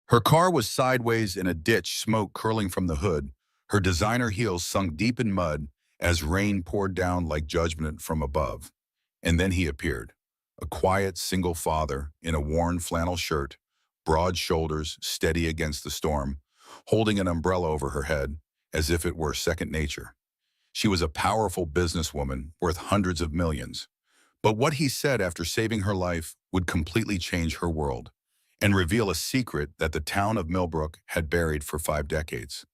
Her car was sideways in a ditch, smoke curling from the hood, her designer heels sunk deep in mud as rain poured down like judgment from above. And then he appeared, a quiet single father in a worn flannel shirt, broad shoulders steady against the storm, holding an umbrella over her head as if it were second nature. She was a powerful businesswoman worth hundreds of millions. But what he said after saving her life would completely change her world and reveal a secret that the town of Millbrook had buried for 5 decades.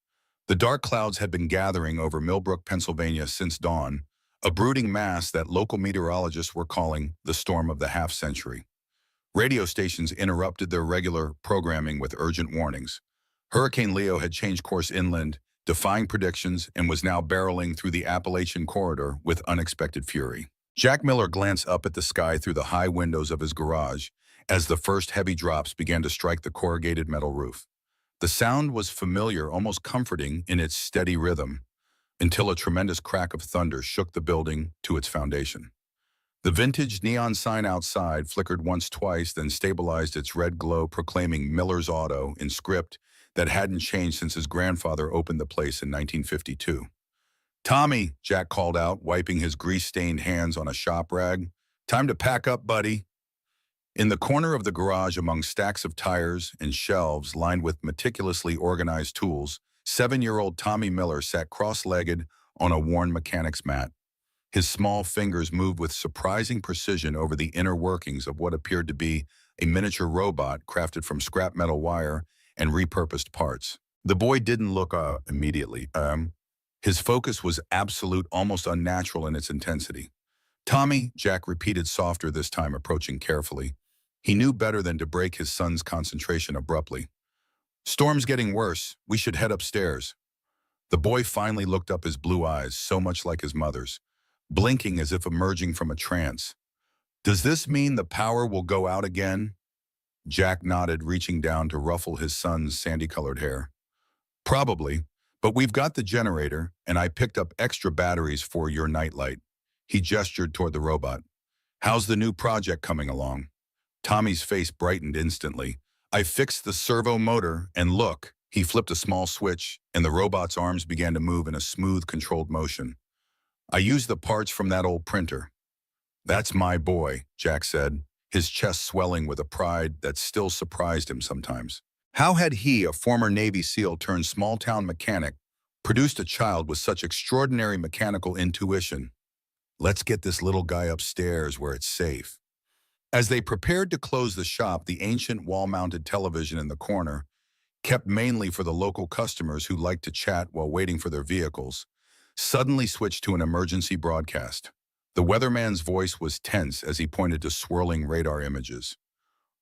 The dark clouds had been gathering over Millbrook, Pennsylvania since dawn, a brooding mass that local meteorologists were calling the storm of the half-century. Radio stations interrupted their regular programming with urgent warnings. Hurricane Leo had changed course inland, defying predictions, and was now barreling through the Appalachian corridor with unexpected fury. Jack Miller glanced up at the sky through the high windows of his garage as the first heavy drops began to strike the corrugated metal roof. The sound was familiar, almost comforting in its steady rhythm, until a tremendous crack of thunder shook the building to its foundation. The vintage neon sign outside flickered once, twice, then stabilized its red glow, proclaiming Miller's Auto in script that hadn't changed since his grandfather opened the place in 1952. "Tommy," Jack called out, wiping his grease-stained hands on a shop rag. "Time to pack up, buddy." In the corner of the garage, among stacks of tires and shelves lined with meticulously organized tools, 7-year-old Tommy Miller sat cross-legged on a worn mechanic's mat. His small fingers moved with surprising precision over the inner workings of what appeared to be a miniature robot crafted from scrap metal wire and repurposed parts. The boy didn't look immediately. His focus was absolute, almost unnatural in its intensity. "Tommy," Jack repeated softer this time, approaching carefully. He knew better than to break his son's concentration abruptly. "Storm's getting worse. We should head upstairs." The boy finally looked up, his blue eyes so much like his mother's, blinking as if emerging from a trance. "Does this mean the power will go out again?" Jack nodded, reaching down to ruffle his son's sandy-colored hair. "Probably, but we've got the generator, and I picked up extra batteries for your nightlight." He gestured toward the robot. "How's the new project coming along?" Tommy's face brightened instantly. "I fixed the servo motor, and look." He flipped a small switch, and the robot's arms began to move in a smooth, controlled motion. "I used the parts from that old printer." "That's my boy," Jack said, his chest swelling with a pride that still surprised him sometimes. How had he, a former Navy SEAL turned small-town mechanic, produced a child with such extraordinary mechanical intuition? "Let's get this little guy upstairs where it's safe." As they prepared to close the shop, the ancient wall-mounted television in the corner, kept mainly for the local customers who liked to chat while waiting for their vehicles, suddenly switched to an emergency broadcast. The weatherman's voice was tense as he pointed to swirling radar images.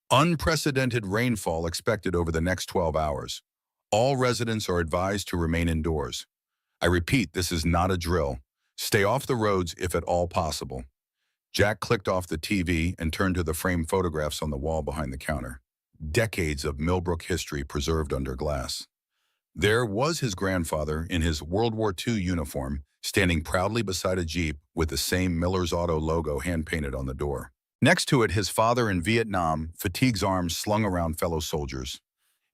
"Unprecedented rainfall expected over the next 12 hours. All residents are advised to remain indoors. I repeat, this is not a drill. Stay off the roads if at all possible." Jack clicked off the TV and turned to the framed photographs on the wall behind the counter. Decades of Millbrook history preserved under glass. There was his grandfather in his World War II uniform, standing proudly beside a Jeep with the same Miller's Auto logo hand-painted on the door. Next to it, his father in Vietnam, fatigue's arms slung around fellow soldiers.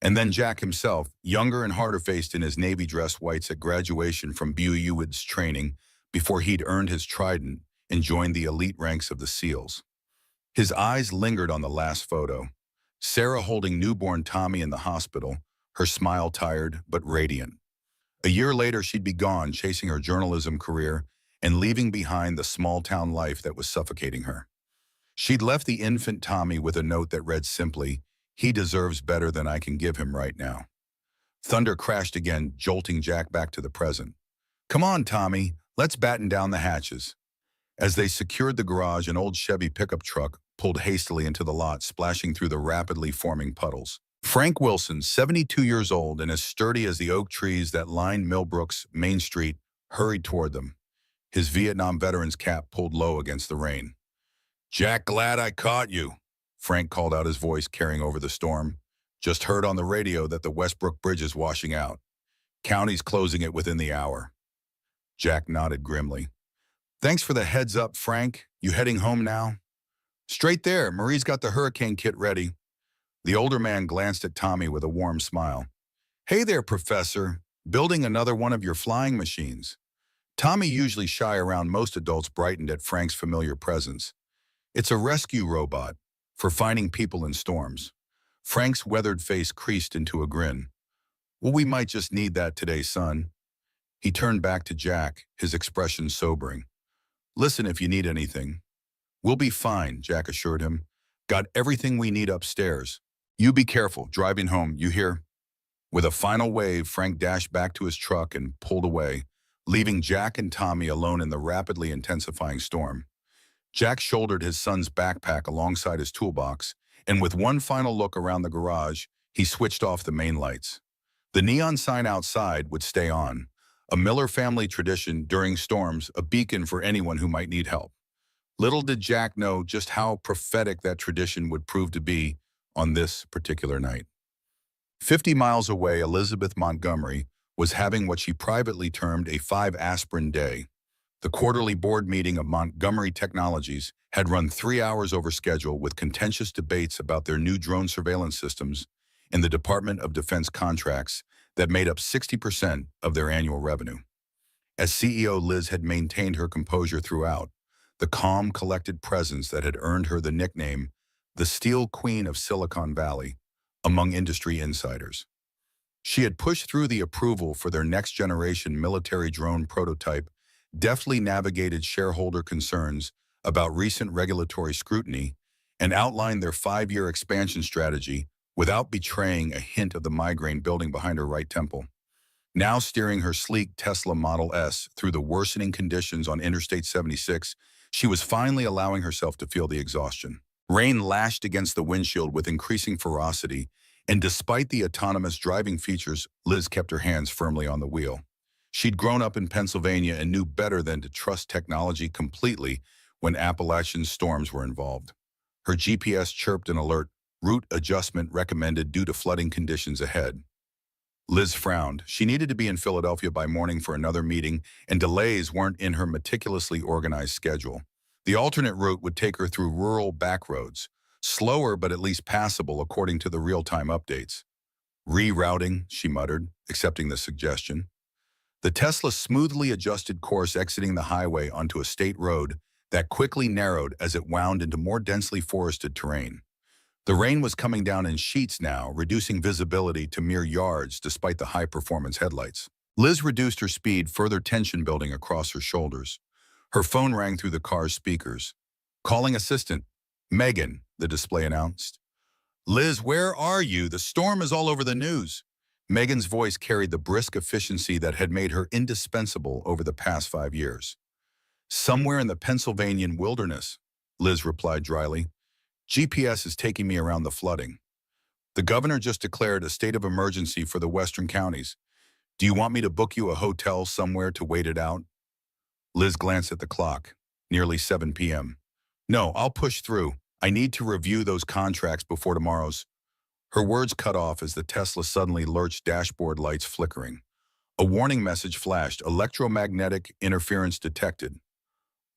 And then Jack himself, younger and harder-faced in his Navy dress whites at graduation from Buell's training before he'd earned his trident and joined the elite ranks of the SEALs. His eyes lingered on the last photo. Sarah holding newborn Tommy in the hospital, her smile tired but radiant. A year later, she'd be gone, chasing her journalism career and leaving behind the small-town life that was suffocating her. She'd left the infant Tommy with a note that read simply, "He deserves better than I can give him right now." Thunder crashed again, jolting Jack back to the present. "Come on, Tommy, let's batten down the hatches." As they secured the garage, an old Chevy pickup truck pulled hastily into the lot, splashing through the rapidly forming puddles. Frank Wilson, 72 years old and as sturdy as the oak trees that lined Millbrook's Main Street, hurried toward them, his Vietnam veteran's cap pulled low against the rain. "Jack, glad I caught you," Frank called out, his voice carrying over the storm. "Just heard on the radio that the Westbrook Bridge is washing out. County's closing it within the hour." Jack nodded grimly. "Thanks for the heads up, Frank. You heading home now?" "Straight there. Marie's got the hurricane kit ready." The older man glanced at Tommy with a warm smile. Hey there, Professor. Building another one of your flying machines. Tommy, usually shy around most adults, brightened at Frank's familiar presence. It's a rescue robot for finding people in storms. Frank's weathered face creased into a grin. Well, we might just need that today, son. He turned back to Jack, his expression sobering. Listen if you need anything. We'll be fine, Jack assured him. Got everything we need upstairs. You be careful, driving home, you hear? With a final wave, Frank dashed back to his truck and pulled away, leaving Jack and Tommy alone in the rapidly intensifying storm. Jack shouldered his son's backpack alongside his toolbox, and with one final look around the garage, he switched off the main lights. The neon sign outside would stay on, a Miller family tradition during storms, a beacon for anyone who might need help. Little did Jack know just how prophetic that tradition would prove to be on this particular night. 50 miles away, Elizabeth Montgomery was having what she privately termed a 5-aspirin day. The quarterly board meeting of Montgomery Technologies had run 3 hours over schedule with contentious debates about their new drone surveillance systems in the Department of Defense contracts that made up 60% of their annual revenue. As CEO, Liz had maintained her composure throughout, the calm, collected presence that had earned her the nickname the Steel Queen of Silicon Valley among industry insiders. She had pushed through the approval for their next-generation military drone prototype, deftly navigated shareholder concerns about recent regulatory scrutiny, and outlined their 5-year expansion strategy without betraying a hint of the migraine building behind her right temple. Now steering her sleek Tesla Model S through the worsening conditions on Interstate 76, she was finally allowing herself to feel the exhaustion. Rain lashed against the windshield with increasing ferocity, and despite the autonomous driving features, Liz kept her hands firmly on the wheel. She'd grown up in Pennsylvania and knew better than to trust technology completely when Appalachian storms were involved. Her GPS chirped an alert, route adjustment recommended due to flooding conditions ahead. Liz frowned. She needed to be in Philadelphia by morning for another meeting, and delays weren't in her meticulously organized schedule. The alternate route would take her through rural back roads, slower but at least passable according to the real-time updates. Rerouting, she muttered, accepting the suggestion. The Tesla smoothly adjusted course, exiting the highway onto a state road that quickly narrowed as it wound into more densely forested terrain. The rain was coming down in sheets now, reducing visibility to mere yards despite the high-performance headlights. Liz reduced her speed, further tension building across her shoulders. Her phone rang through the car's speakers. Calling assistant. Megan, the display announced. Liz, where are you? The storm is all over the news. Megan's voice carried the brisk efficiency that had made her indispensable over the past 5 years. Somewhere in the Pennsylvanian wilderness, Liz replied dryly. GPS is taking me around the flooding. The governor just declared a state of emergency for the western counties. Do you want me to book you a hotel somewhere to wait it out? Liz glanced at the clock. Nearly 7 p.m. No, I'll push through. I need to review those contracts before tomorrow's. Her words cut off as the Tesla suddenly lurched, dashboard lights flickering. A warning message flashed, electromagnetic interference detected.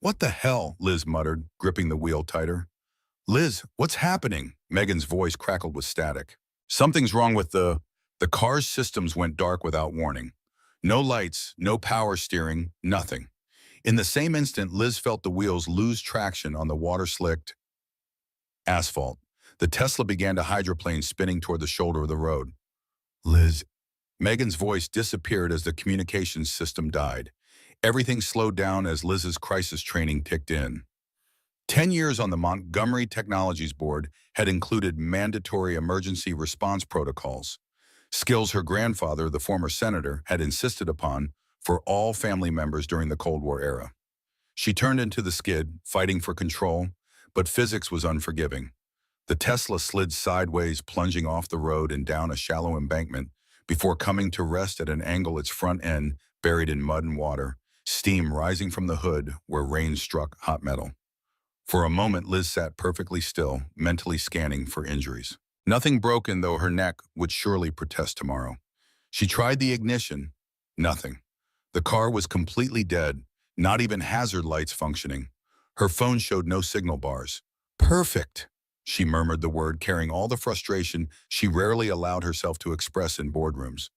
What the hell? Liz muttered, gripping the wheel tighter. Liz, what's happening? Megan's voice crackled with static. Something's wrong with the car's systems went dark without warning. No lights, no power steering, nothing. In the same instant, Liz felt the wheels lose traction on the water-slicked asphalt. The Tesla began to hydroplane, spinning toward the shoulder of the road. Liz. Megan's voice disappeared as the communications system died. Everything slowed down as Liz's crisis training kicked in. 10 years on the Montgomery Technologies Board had included mandatory emergency response protocols, skills her grandfather, the former senator, had insisted upon for all family members during the Cold War era. She turned into the skid, fighting for control, but physics was unforgiving. The Tesla slid sideways, plunging off the road and down a shallow embankment before coming to rest at an angle, its front end buried in mud and water, steam rising from the hood where rain struck hot metal. For a moment, Liz sat perfectly still, mentally scanning for injuries. Nothing broken, though her neck would surely protest tomorrow. She tried the ignition. Nothing. The car was completely dead, not even hazard lights functioning. Her phone showed no signal bars. Perfect. She murmured the word, carrying all the frustration she rarely allowed herself to express in boardrooms.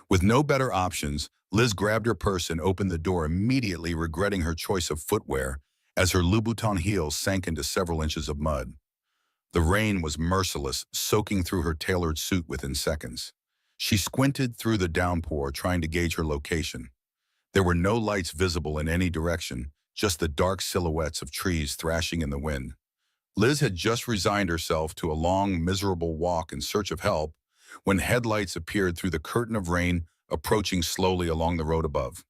With no better options, Liz grabbed her purse and opened the door, immediately regretting her choice of footwear as her Louboutin heels sank into several inches of mud. The rain was merciless, soaking through her tailored suit within seconds. She squinted through the downpour, trying to gauge her location. There were no lights visible in any direction, just the dark silhouettes of trees thrashing in the wind. Liz had just resigned herself to a long, miserable walk in search of help when headlights appeared through the curtain of rain approaching slowly along the road above.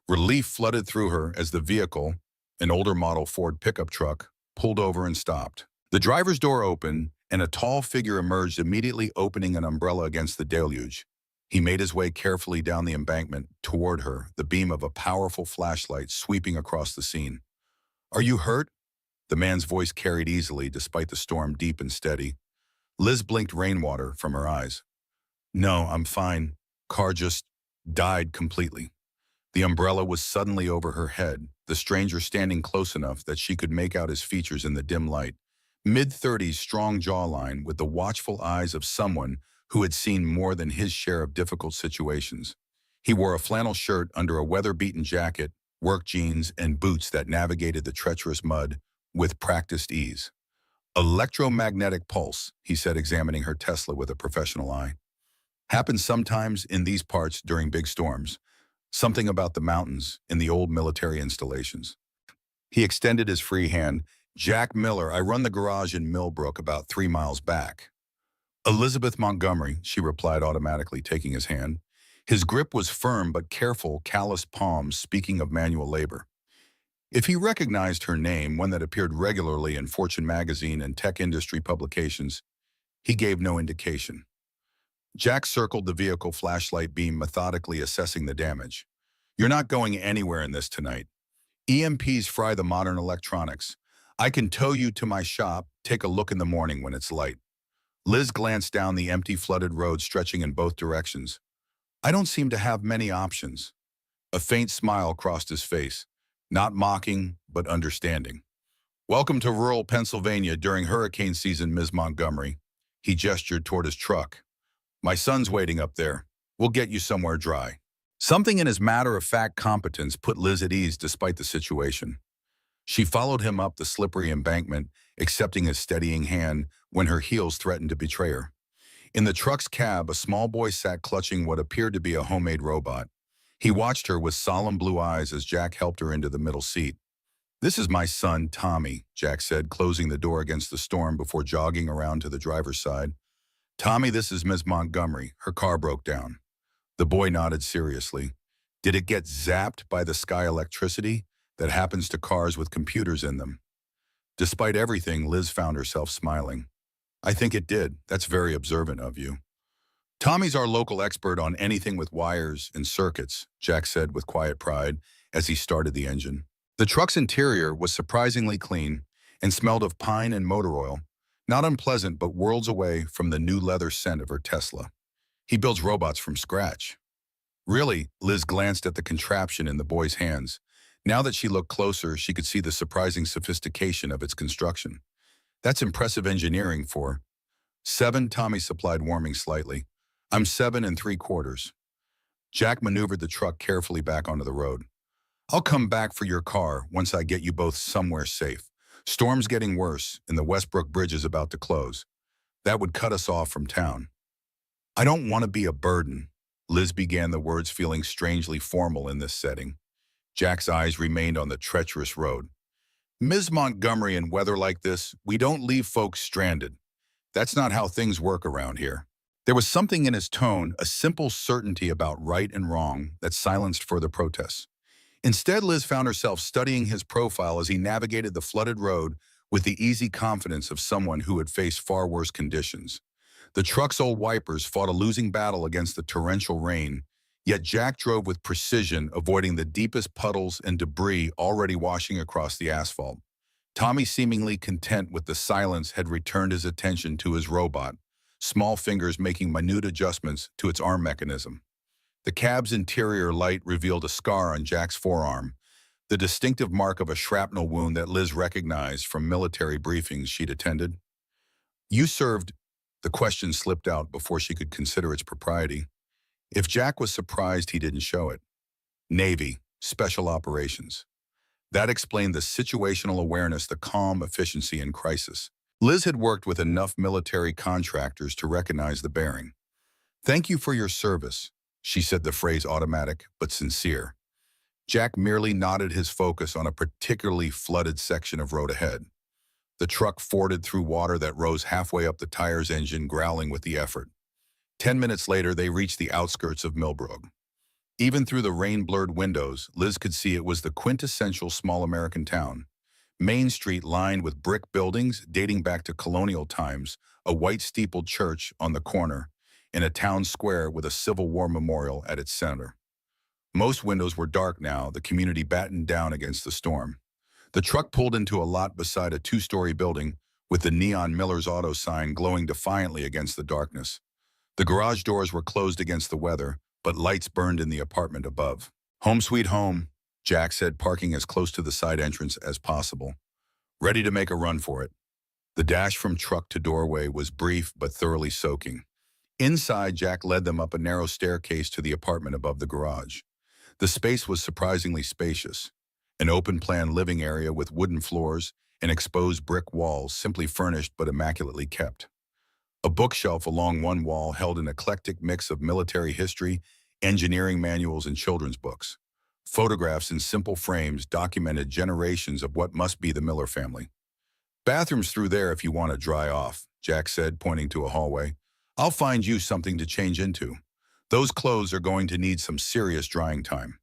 Relief flooded through her as the vehicle, an older model Ford pickup truck, pulled over and stopped. The driver's door opened, and a tall figure emerged, immediately opening an umbrella against the deluge. He made his way carefully down the embankment toward her, the beam of a powerful flashlight sweeping across the scene. "Are you hurt?" The man's voice carried easily despite the storm, deep and steady. Liz blinked rainwater from her eyes. "No, I'm fine. Car just died completely." The umbrella was suddenly over her head, the stranger standing close enough that she could make out his features in the dim light. Mid-30s, strong jawline with the watchful eyes of someone who had seen more than his share of difficult situations. He wore a flannel shirt under a weather-beaten jacket, work jeans, and boots that navigated the treacherous mud with practiced ease. "Electromagnetic pulse," he said, examining her Tesla with a professional eye. "Happens sometimes in these parts during big storms. Something about the mountains in the old military installations." He extended his free hand. "Jack Miller, I run the garage in Millbrook, about 3 miles back." "Elizabeth Montgomery," she replied, automatically taking his hand. His grip was firm but careful, calloused palms speaking of manual labor. If he recognized her name, one that appeared regularly in Fortune magazine and tech industry publications, he gave no indication. Jack circled the vehicle flashlight beam, methodically assessing the damage. "You're not going anywhere in this tonight. EMPs fry the modern electronics. I can tow you to my shop. Take a look in the morning when it's light." Liz glanced down the empty, flooded road stretching in both directions. "I don't seem to have many options." A faint smile crossed his face, not mocking, but understanding. "Welcome to rural Pennsylvania during hurricane season, Ms. Montgomery." He gestured toward his truck. "My son's waiting up there. We'll get you somewhere dry." Something in his matter-of-fact competence put Liz at ease despite the situation. She followed him up the slippery embankment, accepting his steadying hand when her heels threatened to betray her. In the truck's cab, a small boy sat clutching what appeared to be a homemade robot. He watched her with solemn blue eyes as Jack helped her into the middle seat. "This is my son, Tommy," Jack said, closing the door against the storm before jogging around to the driver's side. "Tommy, this is Ms. Montgomery. Her car broke down." The boy nodded seriously. "Did it get zapped by the sky electricity that happens to cars with computers in them?" Despite everything, Liz found herself smiling. "I think it did. That's very observant of you." "Tommy's our local expert on anything with wires and circuits," Jack said with quiet pride as he started the engine. The truck's interior was surprisingly clean and smelled of pine and motor oil, not unpleasant but worlds away from the new leather scent of her Tesla. "He builds robots from scratch." "Really?" Liz glanced at the contraption in the boy's hands. Now that she looked closer, she could see the surprising sophistication of its construction. "That's impressive engineering for—" "7," Tommy supplied, warming slightly. "I'm 7 3/4." Jack maneuvered the truck carefully back onto the road. "I'll come back for your car once I get you both somewhere safe. Storm's getting worse, and the Westbrook Bridge is about to close. That would cut us off from town." "I don't want to be a burden." Liz began the words, feeling strangely formal in this setting. Jack's eyes remained on the treacherous road. "Ms. Montgomery, in weather like this, we don't leave folks stranded. That's not how things work around here." There was something in his tone, a simple certainty about right and wrong, that silenced further protests. Instead, Liz found herself studying his profile as he navigated the flooded road with the easy confidence of someone who had faced far worse conditions. The truck's old wipers fought a losing battle against the torrential rain, yet Jack drove with precision, avoiding the deepest puddles and debris already washing across the asphalt. Tommy, seemingly content with the silence, had returned his attention to his robot, small fingers making minute adjustments to its arm mechanism. The cab's interior light revealed a scar on Jack's forearm, the distinctive mark of a shrapnel wound that Liz recognized from military briefings she'd attended. You served, the question slipped out before she could consider its propriety. If Jack was surprised, he didn't show it. Navy, Special Operations. That explained the situational awareness, the calm efficiency in crisis. Liz had worked with enough military contractors to recognize the bearing. Thank you for your service, she said, the phrase automatic but sincere. Jack merely nodded, his focus on a particularly flooded section of road ahead. The truck forded through water that rose halfway up the tire's engine, growling with the effort. 10 minutes later, they reached the outskirts of Millbrook. Even through the rain-blurred windows, Liz could see it was the quintessential small American town. Main Street lined with brick buildings dating back to colonial times, a white steepled church on the corner, and a town square with a Civil War memorial at its center. Most windows were dark now, the community battened down against the storm. The truck pulled into a lot beside a two-story building with the neon Miller's Auto sign glowing defiantly against the darkness. The garage doors were closed against the weather, but lights burned in the apartment above. Home sweet home, Jack said, parking as close to the side entrance as possible. Ready to make a run for it. The dash from truck to doorway was brief but thoroughly soaking. Inside, Jack led them up a narrow staircase to the apartment above the garage. The space was surprisingly spacious. An open-plan living area with wooden floors and exposed brick walls, simply furnished but immaculately kept. A bookshelf along one wall held an eclectic mix of military history, engineering manuals, and children's books. Photographs in simple frames documented generations of what must be the Miller family. Bathrooms through there if you want to dry off, Jack said, pointing to a hallway. I'll find you something to change into. Those clothes are going to need some serious drying time.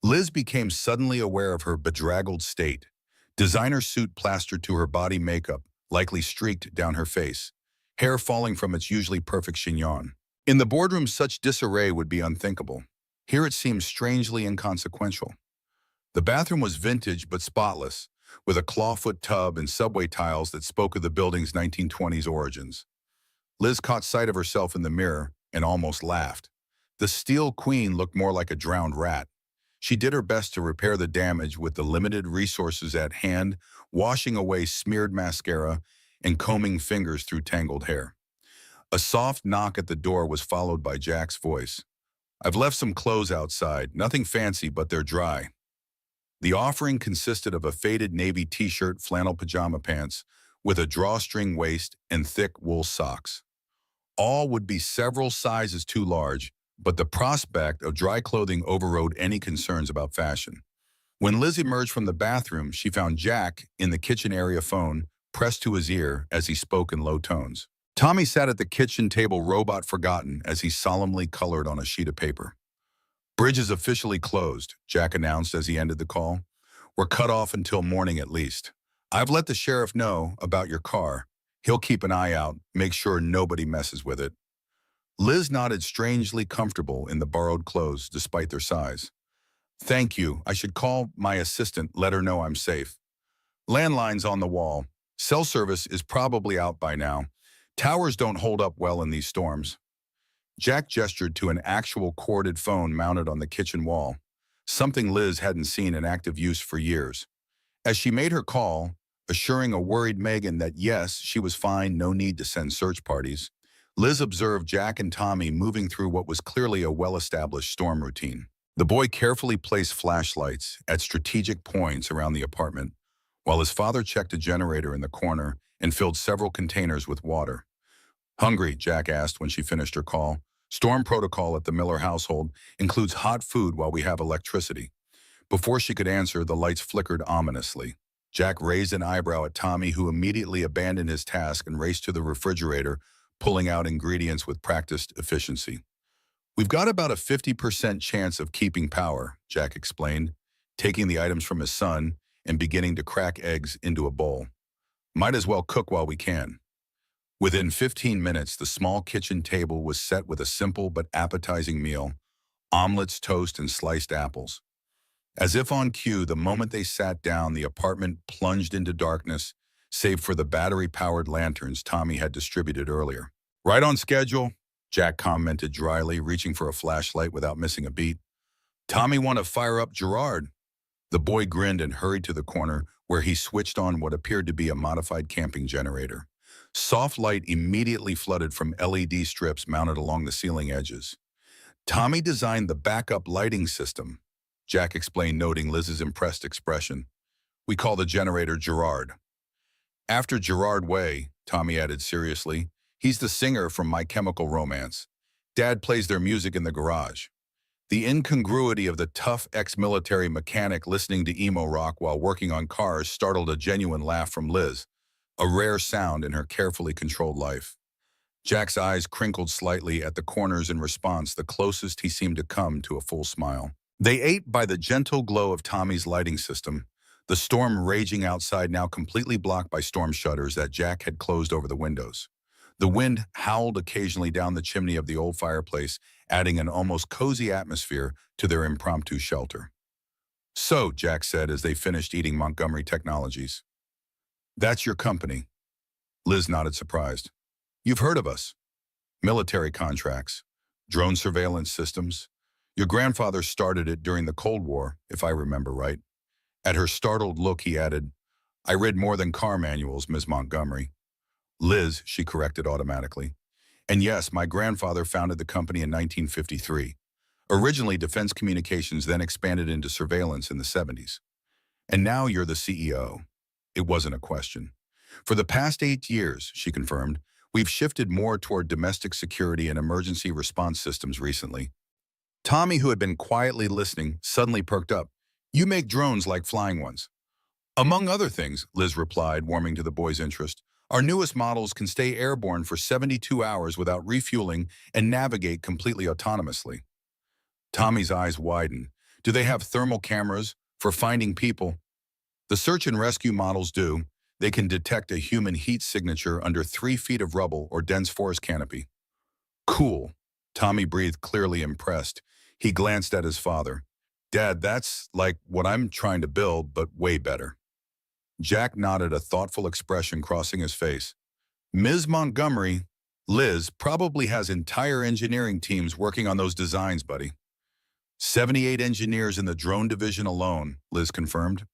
Liz became suddenly aware of her bedraggled state. Designer suit plastered to her body, makeup likely streaked down her face, hair falling from its usually perfect chignon. In the boardroom, such disarray would be unthinkable. Here it seemed strangely inconsequential. The bathroom was vintage but spotless, with a clawfoot tub and subway tiles that spoke of the building's 1920s origins. Liz caught sight of herself in the mirror and almost laughed. The Steel Queen looked more like a drowned rat. She did her best to repair the damage with the limited resources at hand, washing away smeared mascara and combing fingers through tangled hair. A soft knock at the door was followed by Jack's voice. I've left some clothes outside, nothing fancy, but they're dry. The offering consisted of a faded navy t-shirt, flannel pajama pants, with a drawstring waist and thick wool socks. All would be several sizes too large, but the prospect of dry clothing overrode any concerns about fashion. When Liz emerged from the bathroom, she found Jack in the kitchen area, phone pressed to his ear as he spoke in low tones. Tommy sat at the kitchen table, robot forgotten, as he solemnly colored on a sheet of paper. Bridge is officially closed, Jack announced as he ended the call. We're cut off until morning at least. I've let the sheriff know about your car. He'll keep an eye out, make sure nobody messes with it. Liz nodded, strangely comfortable in the borrowed clothes despite their size. Thank you. I should call my assistant, let her know I'm safe. Landline's on the wall. Cell service is probably out by now. Towers don't hold up well in these storms. Jack gestured to an actual corded phone mounted on the kitchen wall, something Liz hadn't seen in active use for years. As she made her call, assuring a worried Megan that yes, she was fine, no need to send search parties, Liz observed Jack and Tommy moving through what was clearly a well-established storm routine. The boy carefully placed flashlights at strategic points around the apartment, while his father checked a generator in the corner and filled several containers with water. Hungry? Jack asked when she finished her call. Storm protocol at the Miller household includes hot food while we have electricity. Before she could answer, the lights flickered ominously. Jack raised an eyebrow at Tommy, who immediately abandoned his task and raced to the refrigerator, pulling out ingredients with practiced efficiency. We've got about a 50% chance of keeping power, Jack explained, taking the items from his son and beginning to crack eggs into a bowl. Might as well cook while we can. Within 15 minutes, the small kitchen table was set with a simple but appetizing meal, omelets, toast, and sliced apples. As if on cue, the moment they sat down, the apartment plunged into darkness, save for the battery-powered lanterns Tommy had distributed earlier. Right on schedule, Jack commented dryly, reaching for a flashlight without missing a beat. Tommy want to fire up Gerard? The boy grinned and hurried to the corner where he switched on what appeared to be a modified camping generator. Soft light immediately flooded from LED strips mounted along the ceiling edges. Tommy designed the backup lighting system, Jack explained, noting Liz's impressed expression. We call the generator Gerard. After Gerard Way, Tommy added seriously, he's the singer from My Chemical Romance. Dad plays their music in the garage. The incongruity of the tough ex-military mechanic listening to emo rock while working on cars startled a genuine laugh from Liz, a rare sound in her carefully controlled life. Jack's eyes crinkled slightly at the corners in response, the closest he seemed to come to a full smile. They ate by the gentle glow of Tommy's lighting system, the storm raging outside now completely blocked by storm shutters that Jack had closed over the windows. The wind howled occasionally down the chimney of the old fireplace, adding an almost cozy atmosphere to their impromptu shelter. So, Jack said as they finished eating Montgomery Technologies. That's your company. Liz nodded surprised. You've heard of us. Military contracts, drone surveillance systems. Your grandfather started it during the Cold War, if I remember right. At her startled look, he added, I read more than car manuals, Ms. Montgomery. Liz, she corrected automatically. And yes, my grandfather founded the company in 1953. Originally Defense Communications, then expanded into surveillance in the 70s. And now you're the CEO. It wasn't a question. For the past 8 years, she confirmed, we've shifted more toward domestic security and emergency response systems recently. Tommy, who had been quietly listening, suddenly perked up. You make drones like flying ones. Among other things, Liz replied, warming to the boy's interest. Our newest models can stay airborne for 72 hours without refueling and navigate completely autonomously. Tommy's eyes widened. Do they have thermal cameras for finding people? The search and rescue models do. They can detect a human heat signature under 3 feet of rubble or dense forest canopy. Cool. Tommy breathed, clearly impressed. He glanced at his father. Dad, that's like what I'm trying to build, but way better. Jack nodded, a thoughtful expression crossing his face. Ms. Montgomery, Liz, probably has entire engineering teams working on those designs, buddy. 78 engineers in the drone division alone, Liz confirmed.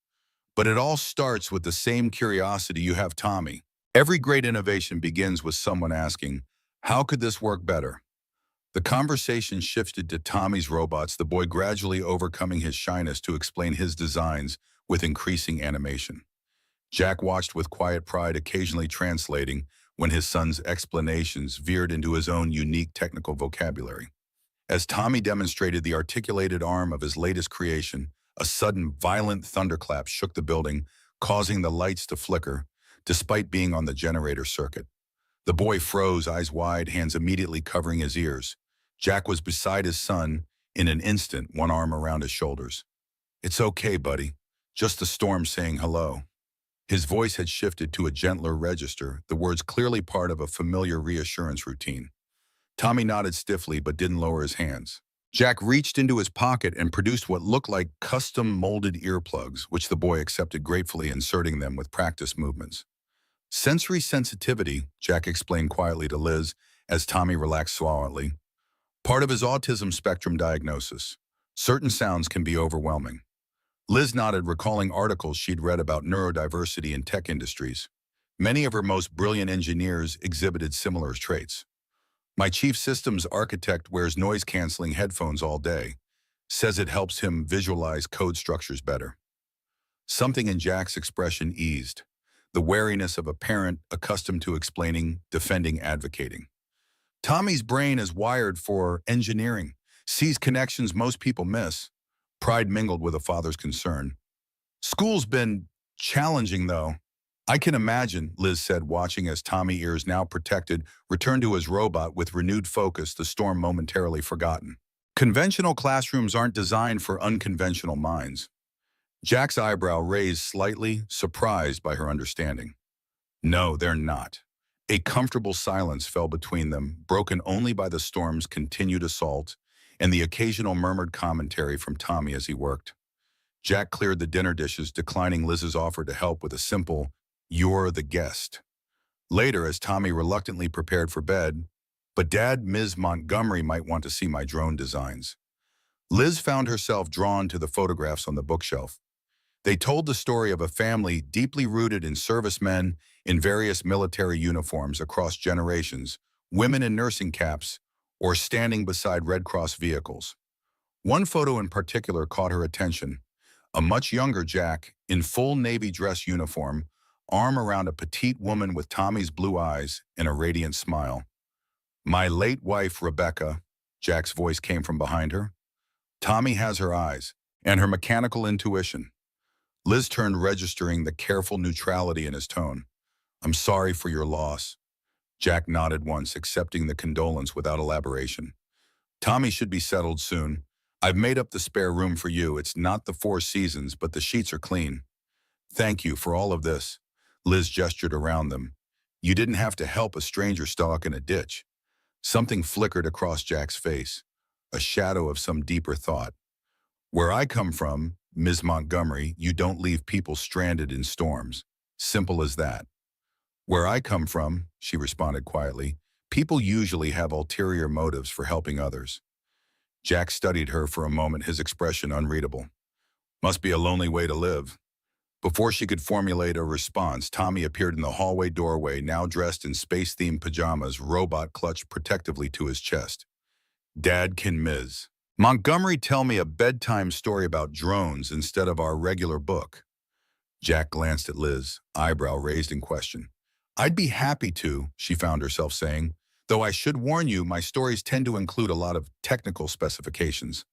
But it all starts with the same curiosity you have, Tommy. Every great innovation begins with someone asking, how could this work better? The conversation shifted to Tommy's robots, the boy gradually overcoming his shyness to explain his designs with increasing animation. Jack watched with quiet pride, occasionally translating when his son's explanations veered into his own unique technical vocabulary. As Tommy demonstrated the articulated arm of his latest creation, a sudden violent thunderclap shook the building, causing the lights to flicker, despite being on the generator circuit. The boy froze, eyes wide, hands immediately covering his ears. Jack was beside his son in an instant, one arm around his shoulders. It's okay, buddy. Just the storm saying hello. His voice had shifted to a gentler register, the words clearly part of a familiar reassurance routine. Tommy nodded stiffly but didn't lower his hands. Jack reached into his pocket and produced what looked like custom-molded earplugs, which the boy accepted gratefully, inserting them with practice movements. Sensory sensitivity, Jack explained quietly to Liz as Tommy relaxed suavely. Part of his autism spectrum diagnosis. Certain sounds can be overwhelming. Liz nodded, recalling articles she'd read about neurodiversity in tech industries. Many of her most brilliant engineers exhibited similar traits. My chief systems architect wears noise-canceling headphones all day, says it helps him visualize code structures better. Something in Jack's expression eased, the wariness of a parent accustomed to explaining, defending, advocating. Tommy's brain is wired for engineering, sees connections most people miss. Pride mingled with a father's concern. School's been challenging, though. I can imagine, Liz said, watching as Tommy, ears now protected, returned to his robot with renewed focus, the storm momentarily forgotten. Conventional classrooms aren't designed for unconventional minds. Jack's eyebrow raised slightly, surprised by her understanding. No, they're not. A comfortable silence fell between them, broken only by the storm's continued assault and the occasional murmured commentary from Tommy as he worked. Jack cleared the dinner dishes, declining Liz's offer to help with a simple, "You're the guest." Later, as Tommy reluctantly prepared for bed, "But Dad, Ms. Montgomery might want to see my drone designs." Liz found herself drawn to the photographs on the bookshelf. They told the story of a family deeply rooted in servicemen in various military uniforms across generations, women in nursing caps, or standing beside Red Cross vehicles. One photo in particular caught her attention. A much younger Jack, in full Navy dress uniform, arm around a petite woman with Tommy's blue eyes and a radiant smile. "My late wife, Rebecca," Jack's voice came from behind her. "Tommy has her eyes, and her mechanical intuition." Liz turned, registering the careful neutrality in his tone. "I'm sorry for your loss." Jack nodded once, accepting the condolence without elaboration. "Tommy should be settled soon. I've made up the spare room for you. It's not the Four Seasons, but the sheets are clean." "Thank you for all of this." Liz gestured around them. "You didn't have to help a stranger stalk in a ditch." Something flickered across Jack's face, a shadow of some deeper thought. "Where I come from, Ms. Montgomery, you don't leave people stranded in storms. Simple as that." "Where I come from," she responded quietly, "people usually have ulterior motives for helping others." Jack studied her for a moment, his expression unreadable. "Must be a lonely way to live." Before she could formulate a response, Tommy appeared in the hallway doorway, now dressed in space-themed pajamas, robot clutched protectively to his chest. "Dad, can Ms. Montgomery tell me a bedtime story about drones instead of our regular book?" Jack glanced at Liz, eyebrow raised in question. "I'd be happy to," she found herself saying, "though I should warn you, my stories tend to include a lot of technical specifications."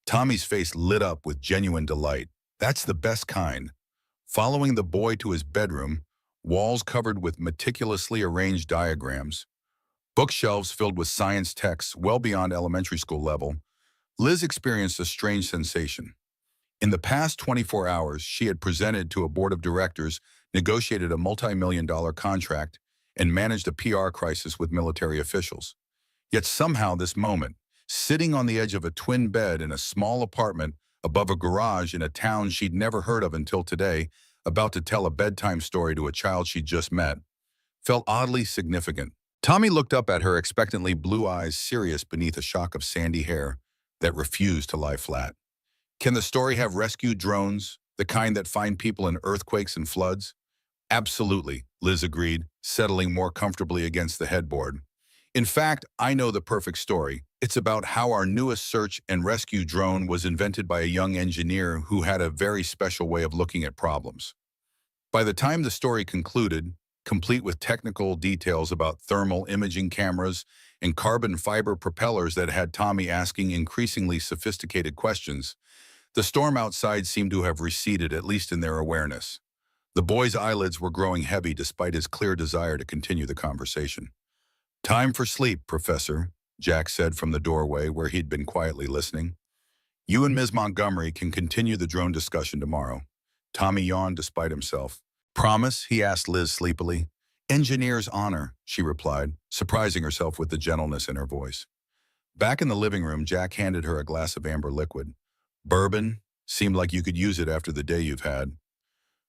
Tommy's face lit up with genuine delight. "That's the best kind." Following the boy to his bedroom, walls covered with meticulously arranged diagrams, bookshelves filled with science texts well beyond elementary school level, Liz experienced a strange sensation. In the past 24 hours, she had presented to a board of directors, negotiated a multi-million-dollar contract, and managed a PR crisis with military officials. Yet somehow this moment, sitting on the edge of a twin bed in a small apartment above a garage in a town she'd never heard of until today, about to tell a bedtime story to a child she'd just met, felt oddly significant. Tommy looked up at her expectantly, blue eyes serious beneath a shock of sandy hair that refused to lie flat. "Can the story have rescue drones, the kind that find people in earthquakes and floods?" "Absolutely," Liz agreed, settling more comfortably against the headboard. "In fact, I know the perfect story. It's about how our newest search and rescue drone was invented by a young engineer who had a very special way of looking at problems." By the time the story concluded, complete with technical details about thermal imaging cameras and carbon fiber propellers that had Tommy asking increasingly sophisticated questions, the storm outside seemed to have receded, at least in their awareness. The boy's eyelids were growing heavy despite his clear desire to continue the conversation. "Time for sleep, Professor," Jack said from the doorway where he'd been quietly listening. "You and Ms. Montgomery can continue the drone discussion tomorrow." Tommy yawned despite himself. "Promise?" he asked Liz sleepily. "Engineer's honor," she replied, surprising herself with the gentleness in her voice. Back in the living room, Jack handed her a glass of amber liquid. "Bourbon? Seemed like you could use it after the day you've had."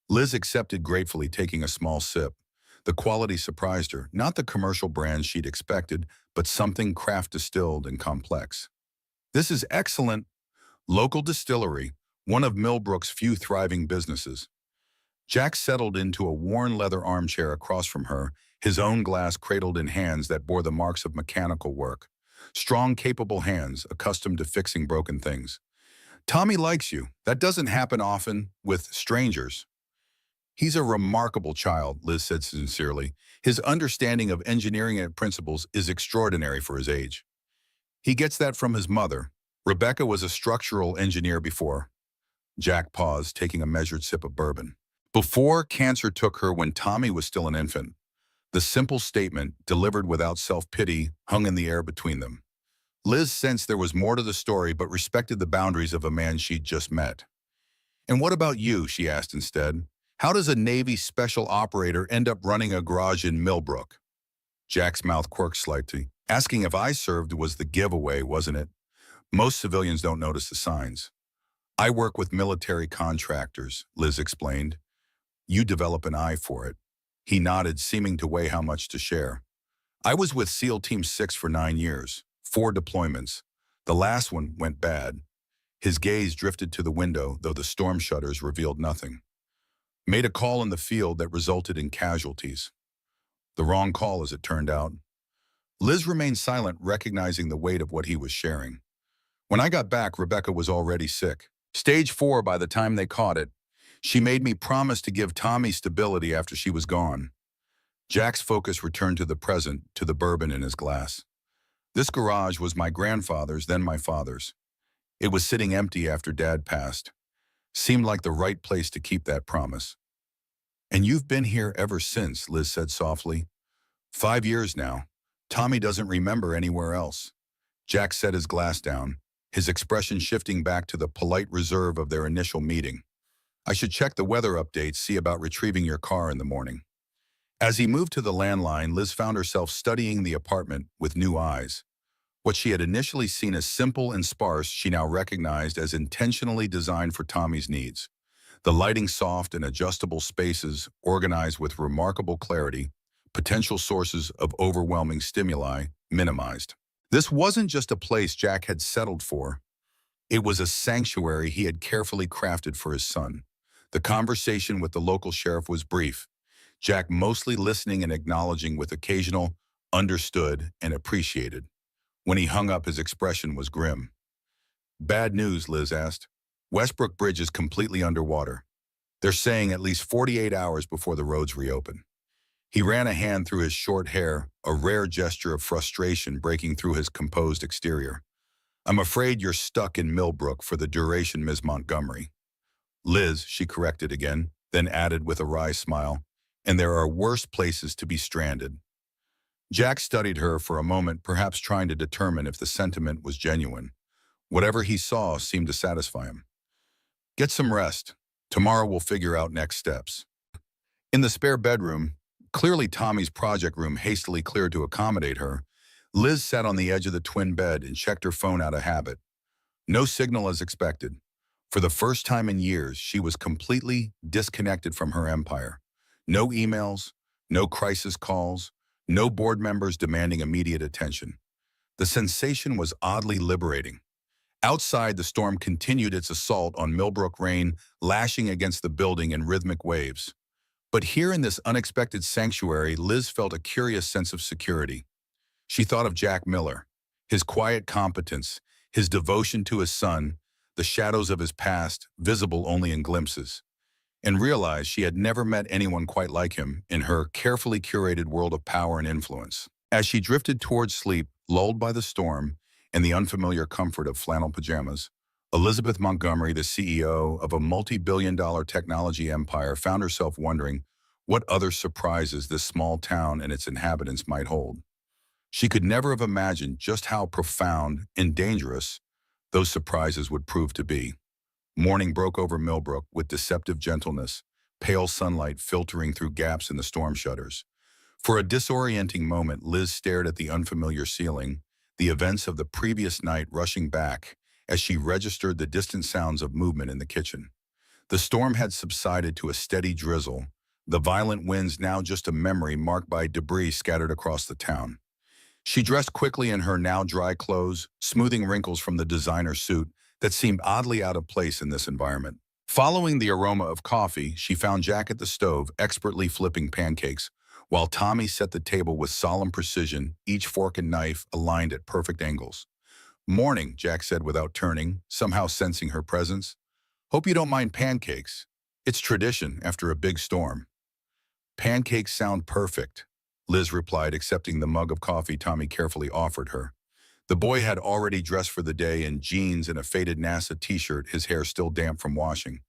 Liz accepted gratefully, taking a small sip. The quality surprised her, not the commercial brand she'd expected, but something craft distilled and complex. "This is excellent. Local distillery, one of Millbrook's few thriving businesses." Jack settled into a worn leather armchair across from her, his own glass cradled in hands that bore the marks of mechanical work. Strong, capable hands, accustomed to fixing broken things. "Tommy likes you. That doesn't happen often with strangers." "He's a remarkable child," Liz said sincerely. "His understanding of engineering and principles is extraordinary for his age. He gets that from his mother. Rebecca was a structural engineer before." Jack paused, taking a measured sip of bourbon. "Before cancer took her when Tommy was still an infant." The simple statement, delivered without self-pity, hung in the air between them. Liz sensed there was more to the story, but respected the boundaries of a man she'd just met. "And what about you?" she asked instead. "How does a Navy special operator end up running a garage in Millbrook?" Jack's mouth quirked slightly. "Asking if I served was the giveaway, wasn't it? Most civilians don't notice the signs." "I work with military contractors," Liz explained. "You develop an eye for it." He nodded, seeming to weigh how much to share. "I was with SEAL Team 6 for 9 years, 4 deployments. The last one went bad." His gaze drifted to the window, though the storm shutters revealed nothing. Made a call in the field that resulted in casualties. The wrong call, as it turned out. Liz remained silent, recognizing the weight of what he was sharing. When I got back, Rebecca was already sick. Stage 4 by the time they caught it. She made me promise to give Tommy stability after she was gone. Jack's focus returned to the present, to the bourbon in his glass. This garage was my grandfather's, then my father's. It was sitting empty after Dad passed. Seemed like the right place to keep that promise. And you've been here ever since, Liz said softly. 5 years now. Tommy doesn't remember anywhere else. Jack set his glass down, his expression shifting back to the polite reserve of their initial meeting. I should check the weather updates, see about retrieving your car in the morning. As he moved to the landline, Liz found herself studying the apartment with new eyes. What she had initially seen as simple and sparse, she now recognized as intentionally designed for Tommy's needs. The lighting soft and adjustable spaces, organized with remarkable clarity, potential sources of overwhelming stimuli minimized. This wasn't just a place Jack had settled for. It was a sanctuary he had carefully crafted for his son. The conversation with the local sheriff was brief, Jack mostly listening and acknowledging with occasional understood and appreciated. When he hung up, his expression was grim. Bad news, Liz asked. Westbrook Bridge is completely underwater. They're saying at least 48 hours before the roads reopen. He ran a hand through his short hair, a rare gesture of frustration breaking through his composed exterior. I'm afraid you're stuck in Millbrook for the duration, Ms. Montgomery. Liz, she corrected again, then added with a wry smile, and there are worse places to be stranded. Jack studied her for a moment, perhaps trying to determine if the sentiment was genuine. Whatever he saw seemed to satisfy him. Get some rest. Tomorrow we'll figure out next steps. In the spare bedroom, clearly Tommy's project room hastily cleared to accommodate her, Liz sat on the edge of the twin bed and checked her phone out of habit. No signal as expected. For the first time in years, she was completely disconnected from her empire. No emails, no crisis calls, no board members demanding immediate attention. The sensation was oddly liberating. Outside, the storm continued its assault on Millbrook, rain lashing against the building in rhythmic waves. But here in this unexpected sanctuary, Liz felt a curious sense of security. She thought of Jack Miller, his quiet competence, his devotion to his son, the shadows of his past, visible only in glimpses, and realized she had never met anyone quite like him in her carefully curated world of power and influence. As she drifted towards sleep, lulled by the storm and the unfamiliar comfort of flannel pajamas, Elizabeth Montgomery, the CEO of a multi-billion-dollar technology empire, found herself wondering what other surprises this small town and its inhabitants might hold. She could never have imagined just how profound and dangerous those surprises would prove to be. Morning broke over Millbrook with deceptive gentleness, pale sunlight filtering through gaps in the storm shutters. For a disorienting moment, Liz stared at the unfamiliar ceiling, the events of the previous night rushing back as she registered the distant sounds of movement in the kitchen. The storm had subsided to a steady drizzle, the violent winds now just a memory marked by debris scattered across the town. She dressed quickly in her now dry clothes, smoothing wrinkles from the designer suit that seemed oddly out of place in this environment. Following the aroma of coffee, she found Jack at the stove, expertly flipping pancakes, while Tommy set the table with solemn precision, each fork and knife aligned at perfect angles. Morning, Jack said without turning, somehow sensing her presence. Hope you don't mind pancakes. It's tradition after a big storm. Pancakes sound perfect, Liz replied, accepting the mug of coffee Tommy carefully offered her. The boy had already dressed for the day in jeans and a faded NASA t-shirt, his hair still damp from washing.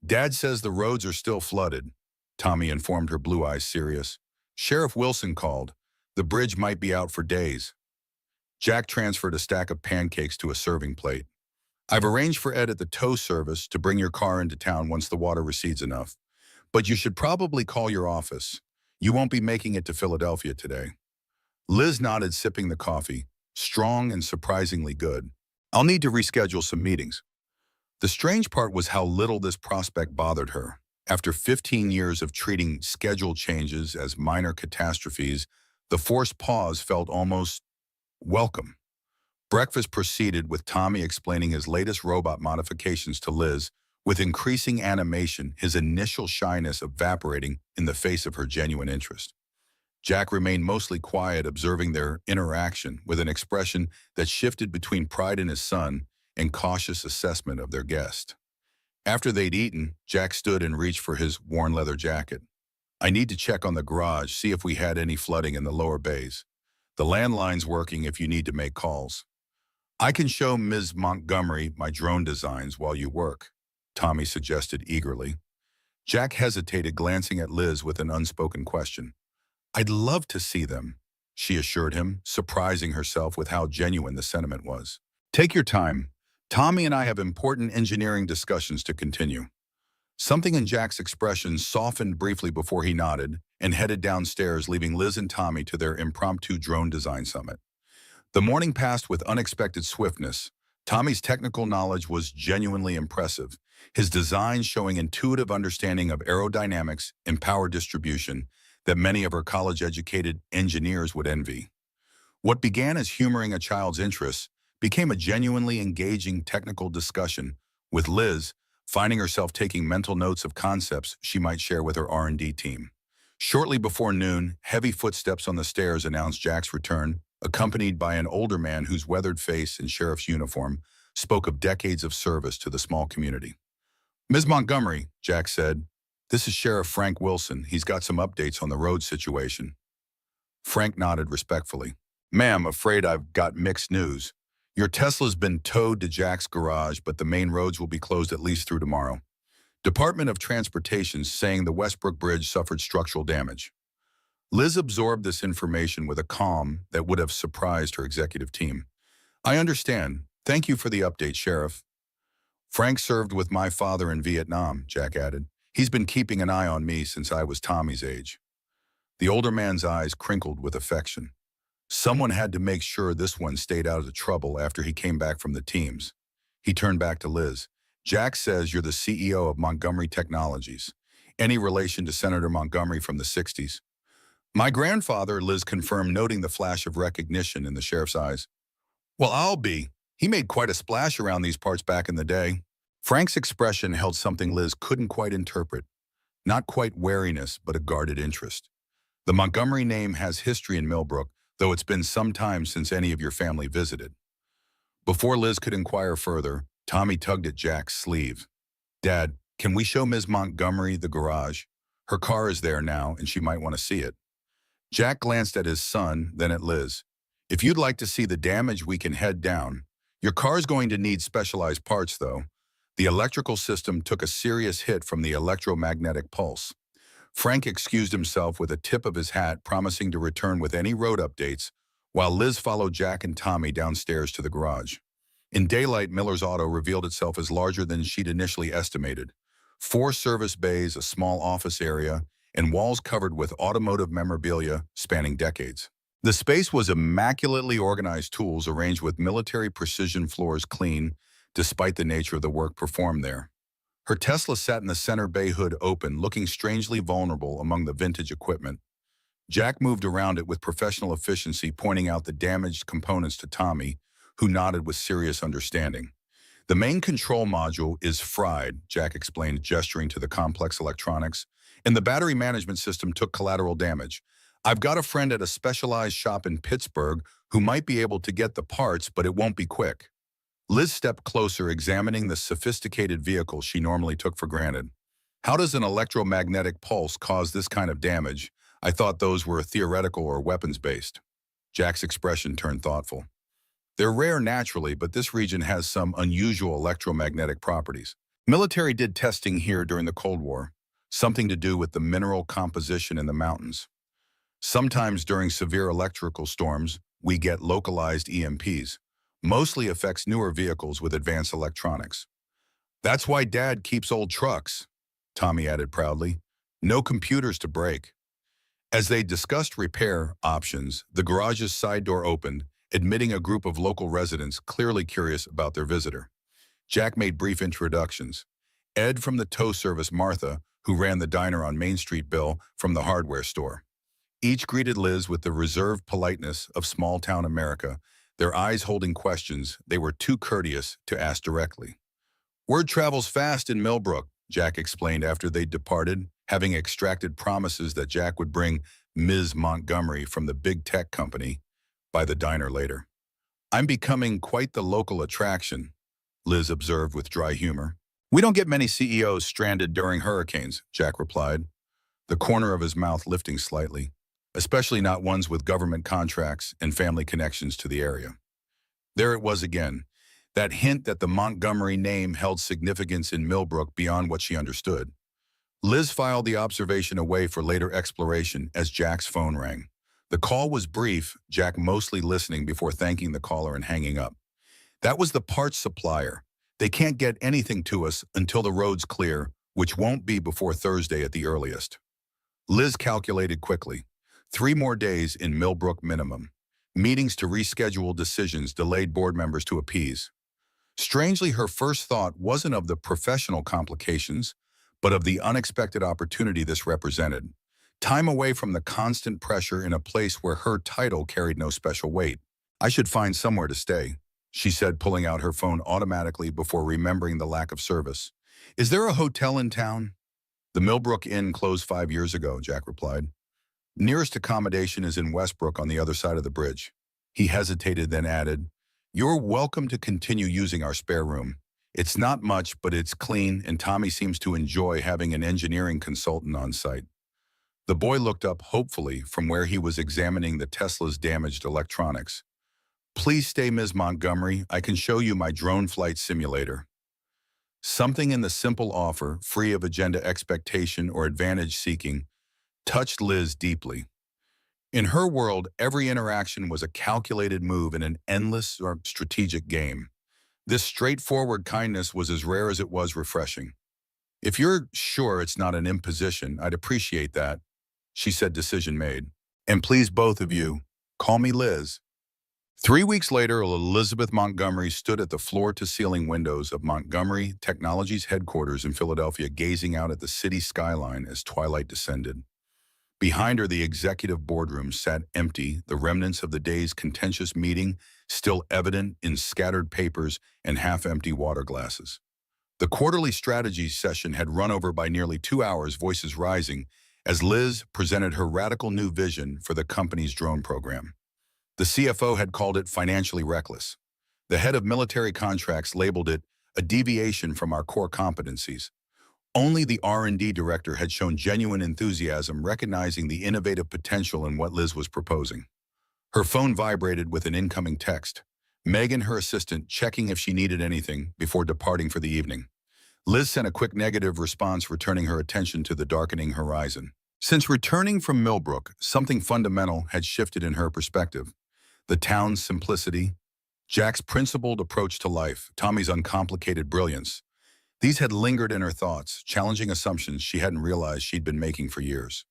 Dad says the roads are still flooded, Tommy informed her, blue eyes serious. Sheriff Wilson called. The bridge might be out for days. Jack transferred a stack of pancakes to a serving plate. I've arranged for Ed at the tow service to bring your car into town once the water recedes enough. But you should probably call your office. You won't be making it to Philadelphia today. Liz nodded, sipping the coffee. Strong and surprisingly good. I'll need to reschedule some meetings. The strange part was how little this prospect bothered her. After 15 years of treating schedule changes as minor catastrophes, the forced pause felt almost welcome. Breakfast proceeded with Tommy explaining his latest robot modifications to Liz, with increasing animation, his initial shyness evaporating in the face of her genuine interest. Jack remained mostly quiet, observing their interaction with an expression that shifted between pride in his son and cautious assessment of their guest. After they'd eaten, Jack stood and reached for his worn leather jacket. "I need to check on the garage, see if we had any flooding in the lower bays. The landline's working if you need to make calls. I can show Ms. Montgomery my drone designs while you work," Tommy suggested eagerly. Jack hesitated, glancing at Liz with an unspoken question. "I'd love to see them," she assured him, surprising herself with how genuine the sentiment was. "Take your time. Tommy and I have important engineering discussions to continue." Something in Jack's expression softened briefly before he nodded and headed downstairs, leaving Liz and Tommy to their impromptu drone design summit. The morning passed with unexpected swiftness. Tommy's technical knowledge was genuinely impressive, his designs showing intuitive understanding of aerodynamics and power distribution that many of our college-educated engineers would envy. What began as humoring a child's interests became a genuinely engaging technical discussion, with Liz finding herself taking mental notes of concepts she might share with her R&D team. Shortly before noon, heavy footsteps on the stairs announced Jack's return, accompanied by an older man whose weathered face and sheriff's uniform spoke of decades of service to the small community. "Ms. Montgomery," Jack said, "this is Sheriff Frank Wilson. He's got some updates on the road situation." Frank nodded respectfully. "Ma'am, afraid I've got mixed news. Your Tesla's been towed to Jack's garage, but the main roads will be closed at least through tomorrow. Department of Transportation saying the Westbrook Bridge suffered structural damage." Liz absorbed this information with a calm that would have surprised her executive team. "I understand. Thank you for the update, Sheriff." "Frank served with my father in Vietnam," Jack added. "He's been keeping an eye on me since I was Tommy's age." The older man's eyes crinkled with affection. Someone had to make sure this one stayed out of trouble after he came back from the teams. He turned back to Liz. "Jack says you're the CEO of Montgomery Technologies. Any relation to Senator Montgomery from the 60s? "My grandfather," Liz confirmed, noting the flash of recognition in the sheriff's eyes. "Well, I'll be. He made quite a splash around these parts back in the day." Frank's expression held something Liz couldn't quite interpret. Not quite wariness, but a guarded interest. "The Montgomery name has history in Millbrook, though it's been some time since any of your family visited." Before Liz could inquire further, Tommy tugged at Jack's sleeve. "Dad, can we show Ms. Montgomery the garage? Her car is there now, and she might want to see it." Jack glanced at his son, then at Liz. "If you'd like to see the damage, we can head down. Your car's going to need specialized parts, though. The electrical system took a serious hit from the electromagnetic pulse." Frank excused himself with a tip of his hat, promising to return with any road updates, while Liz followed Jack and Tommy downstairs to the garage. In daylight, Miller's Auto revealed itself as larger than she'd initially estimated. 4 service bays, a small office area, and walls covered with automotive memorabilia spanning decades. The space was immaculately organized, tools arranged with military precision, floors clean, despite the nature of the work performed there. Her Tesla sat in the center bay, hood open, looking strangely vulnerable among the vintage equipment. Jack moved around it with professional efficiency, pointing out the damaged components to Tommy, who nodded with serious understanding. "The main control module is fried," Jack explained, gesturing to the complex electronics, "and the battery management system took collateral damage. I've got a friend at a specialized shop in Pittsburgh who might be able to get the parts, but it won't be quick." Liz stepped closer, examining the sophisticated vehicle she normally took for granted. "How does an electromagnetic pulse cause this kind of damage? I thought those were theoretical or weapons-based." Jack's expression turned thoughtful. "They're rare naturally, but this region has some unusual electromagnetic properties. Military did testing here during the Cold War, something to do with the mineral composition in the mountains. Sometimes during severe electrical storms, we get localized EMPs. Mostly affects newer vehicles with advanced electronics. That's why Dad keeps old trucks," Tommy added proudly. "No computers to break." As they discussed repair options, the garage's side door opened, admitting a group of local residents clearly curious about their visitor. Jack made brief introductions. Ed from the tow service, Martha, who ran the diner on Main Street, Bill from the hardware store. Each greeted Liz with the reserved politeness of small-town America, Their eyes holding questions they were too courteous to ask directly. Word travels fast in Millbrook, Jack explained after they'd departed, having extracted promises that Jack would bring Ms. Montgomery from the big tech company by the diner later. I'm becoming quite the local attraction, Liz observed with dry humor. We don't get many CEOs stranded during hurricanes, Jack replied, the corner of his mouth lifting slightly, especially not ones with government contracts and family connections to the area. There it was again, that hint that the Montgomery name held significance in Millbrook beyond what she understood. Liz filed the observation away for later exploration as Jack's phone rang. The call was brief, Jack mostly listening before thanking the caller and hanging up. That was the parts supplier. They can't get anything to us until the road's clear, which won't be before Thursday at the earliest. Liz calculated quickly. 3 more days in Millbrook minimum. Meetings to reschedule decisions delayed board members to appease. Strangely, her first thought wasn't of the professional complications, but of the unexpected opportunity this represented. Time away from the constant pressure in a place where her title carried no special weight. I should find somewhere to stay, she said, pulling out her phone automatically before remembering the lack of service. Is there a hotel in town? The Millbrook Inn closed 5 years ago, Jack replied. Nearest accommodation is in Westbrook on the other side of the bridge. He hesitated, then added, You're welcome to continue using our spare room. It's not much, but it's clean, and Tommy seems to enjoy having an engineering consultant on site. The boy looked up hopefully from where he was examining the Tesla's damaged electronics. Please stay, Ms. Montgomery. I can show you my drone flight simulator. Something in the simple offer, free of agenda expectation or advantage seeking, touched Liz deeply. In her world, every interaction was a calculated move in an endless or strategic game. This straightforward kindness was as rare as it was refreshing. If you're sure it's not an imposition, I'd appreciate that, she said, decision made. And please, both of you, call me Liz. 3 weeks later, Elizabeth Montgomery stood at the floor-to-ceiling windows of Montgomery Technologies headquarters in Philadelphia, gazing out at the city skyline as twilight descended. Behind her, the executive boardroom sat empty, the remnants of the day's contentious meeting still evident in scattered papers and half-empty water glasses. The quarterly strategy session had run over by nearly 2 hours, voices rising, as Liz presented her radical new vision for the company's drone program. The CFO had called it financially reckless. The head of military contracts labeled it a deviation from our core competencies. Only the R&D director had shown genuine enthusiasm, recognizing the innovative potential in what Liz was proposing. Her phone vibrated with an incoming text. Megan, her assistant, checking if she needed anything before departing for the evening. Liz sent a quick negative response, returning her attention to the darkening horizon. Since returning from Millbrook, something fundamental had shifted in her perspective. The town's simplicity, Jack's principled approach to life, Tommy's uncomplicated brilliance. These had lingered in her thoughts, challenging assumptions she hadn't realized she'd been making for years.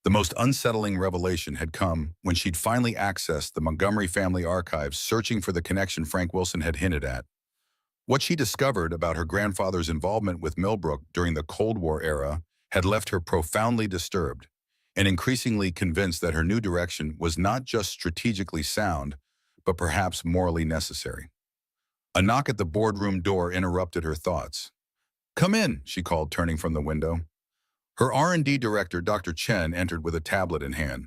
The most unsettling revelation had come when she'd finally accessed the Montgomery family archives, searching for the connection Frank Wilson had hinted at. What she discovered about her grandfather's involvement with Millbrook during the Cold War era had left her profoundly disturbed and increasingly convinced that her new direction was not just strategically sound, but perhaps morally necessary. A knock at the boardroom door interrupted her thoughts. Come in, she called, turning from the window. Her R&D director, Dr. Chen, entered with a tablet in hand.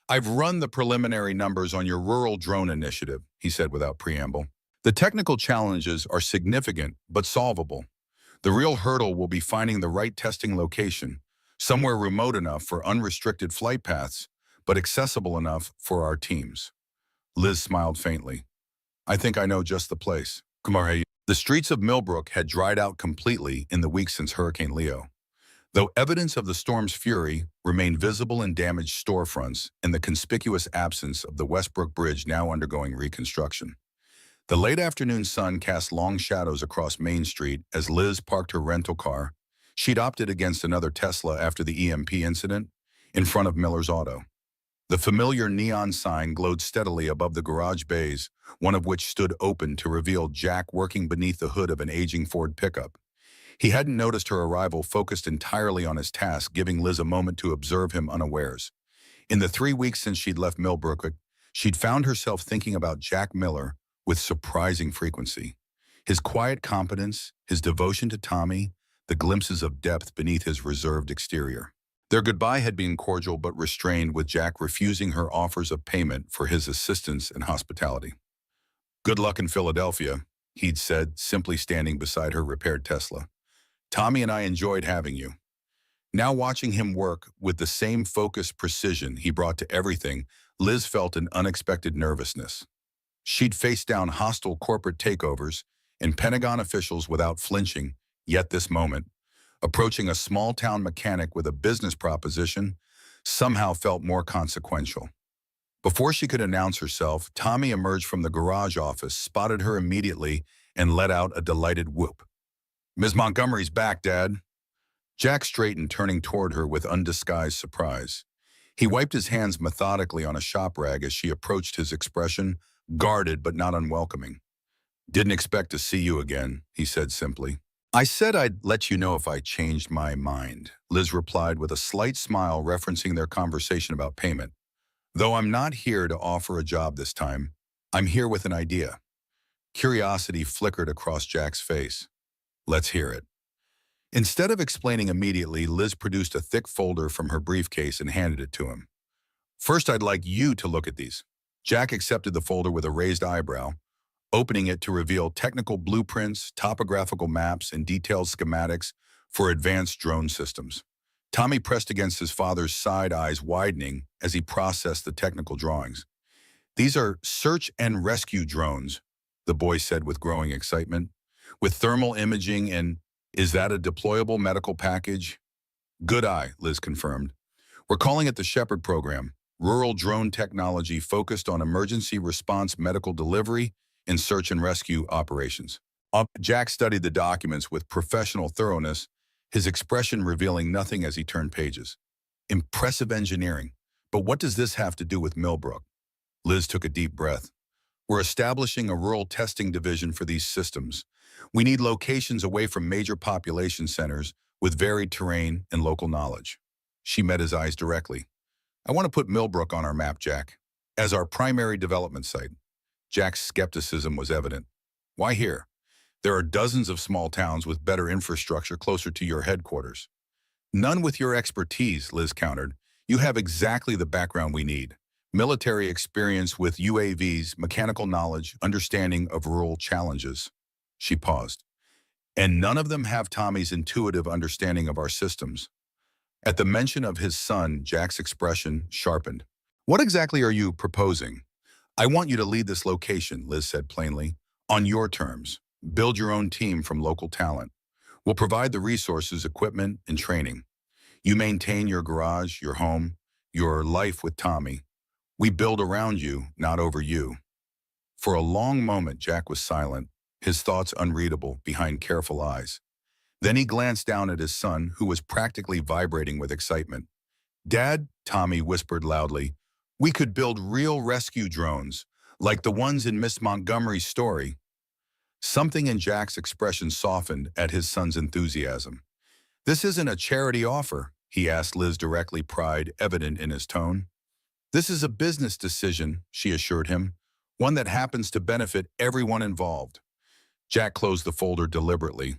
I've run the preliminary numbers on your rural drone initiative, he said without preamble. The technical challenges are significant, but solvable. The real hurdle will be finding the right testing location, somewhere remote enough for unrestricted flight paths, but accessible enough for our teams. Liz smiled faintly. I think I know just the place. The streets of Millbrook had dried out completely in the weeks since Hurricane Leo. Though evidence of the storm's fury remained visible in damaged storefronts and the conspicuous absence of the Westbrook Bridge now undergoing reconstruction. The late afternoon sun cast long shadows across Main Street as Liz parked her rental car. She'd opted against another Tesla after the EMP incident in front of Miller's Auto. The familiar neon sign glowed steadily above the garage bays, one of which stood open to reveal Jack working beneath the hood of an aging Ford pickup. He hadn't noticed her arrival, focused entirely on his task, giving Liz a moment to observe him unawares. In the 3 weeks since she'd left Millbrook, She'd found herself thinking about Jack Miller with surprising frequency. His quiet competence, his devotion to Tommy, the glimpses of depth beneath his reserved exterior. Their goodbye had been cordial but restrained, with Jack refusing her offers of payment for his assistance and hospitality. "Good luck in Philadelphia," he'd said, simply standing beside her repaired Tesla. "Tommy and I enjoyed having you." Now watching him work with the same focused precision he brought to everything, Liz felt an unexpected nervousness. She'd faced down hostile corporate takeovers and Pentagon officials without flinching, yet this moment, approaching a small-town mechanic with a business proposition, somehow felt more consequential. Before she could announce herself, Tommy emerged from the garage office, spotted her immediately, and let out a delighted whoop. "Ms. Montgomery's back, Dad." Jack straightened, turning toward her with undisguised surprise. He wiped his hands methodically on a shop rag as she approached, his expression guarded but not unwelcoming. "Didn't expect to see you again," he said simply. "I said I'd let you know if I changed my mind," Liz replied with a slight smile, referencing their conversation about payment. "Though I'm not here to offer a job this time, I'm here with an idea." Curiosity flickered across Jack's face. "Let's hear it." Instead of explaining immediately, Liz produced a thick folder from her briefcase and handed it to him. "First, I'd like you to look at these." Jack accepted the folder with a raised eyebrow, opening it to reveal technical blueprints, topographical maps, and detailed schematics for advanced drone systems. Tommy pressed against his father's side, eyes widening as he processed the technical drawings. "These are search and rescue drones," the boy said with growing excitement. "With thermal imaging and, is that a deployable medical package?" "Good eye," Liz confirmed. "We're calling it the Shepherd Program, rural drone technology focused on emergency response medical delivery and search and rescue operations." Jack studied the documents with professional thoroughness, his expression revealing nothing as he turned pages. "Impressive engineering. But what does this have to do with Millbrook?" Liz took a deep breath. "We're establishing a rural testing division for these systems. We need locations away from major population centers with varied terrain and local knowledge." She met his eyes directly. "I want to put Millbrook on our map, Jack, as our primary development site." Jack's skepticism was evident. "Why here? There are dozens of small towns with better infrastructure closer to your headquarters." "None with your expertise," Liz countered. "You have exactly the background we need. Military experience with UAVs, mechanical knowledge, understanding of rural challenges." She paused. "And none of them have Tommy's intuitive understanding of our systems." At the mention of his son, Jack's expression sharpened. "What exactly are you proposing?" "I want you to lead this location," Liz said plainly, "on your terms. Build your own team from local talent. We'll provide the resources, equipment, and training. You maintain your garage, your home, your life with Tommy. We build around you, not over you." For a long moment, Jack was silent, his thoughts unreadable behind careful eyes. Then he glanced down at his son, who was practically vibrating with excitement. "Dad," Tommy whispered loudly, "we could build real rescue drones, like the ones in Miss Montgomery's story." Something in Jack's expression softened at his son's enthusiasm. "This isn't a charity offer," he asked Liz directly, pride evident in his tone. "This is a business decision," she assured him, "one that happens to benefit everyone involved." Jack closed the folder deliberately.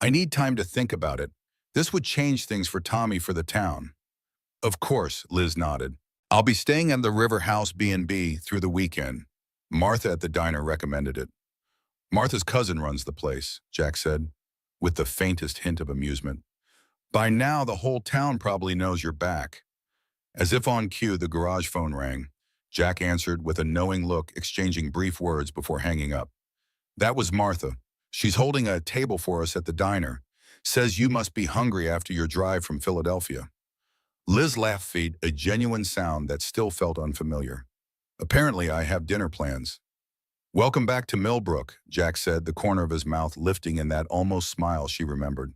"I need time to think about it. This would change things for Tommy, for the town." "Of course," Liz nodded. "I'll be staying at the River House B&B through the weekend. Martha at the diner recommended it." "Martha's cousin runs the place," Jack said, with the faintest hint of amusement. "By now, the whole town probably knows you're back." As if on cue, the garage phone rang. Jack answered with a knowing look, exchanging brief words before hanging up. "That was Martha. She's holding a table for us at the diner. Says you must be hungry after your drive from Philadelphia." Liz laughed, a genuine sound that still felt unfamiliar. "Apparently, I have dinner plans." "Welcome back to Millbrook," Jack said, the corner of his mouth lifting in that almost smile she remembered.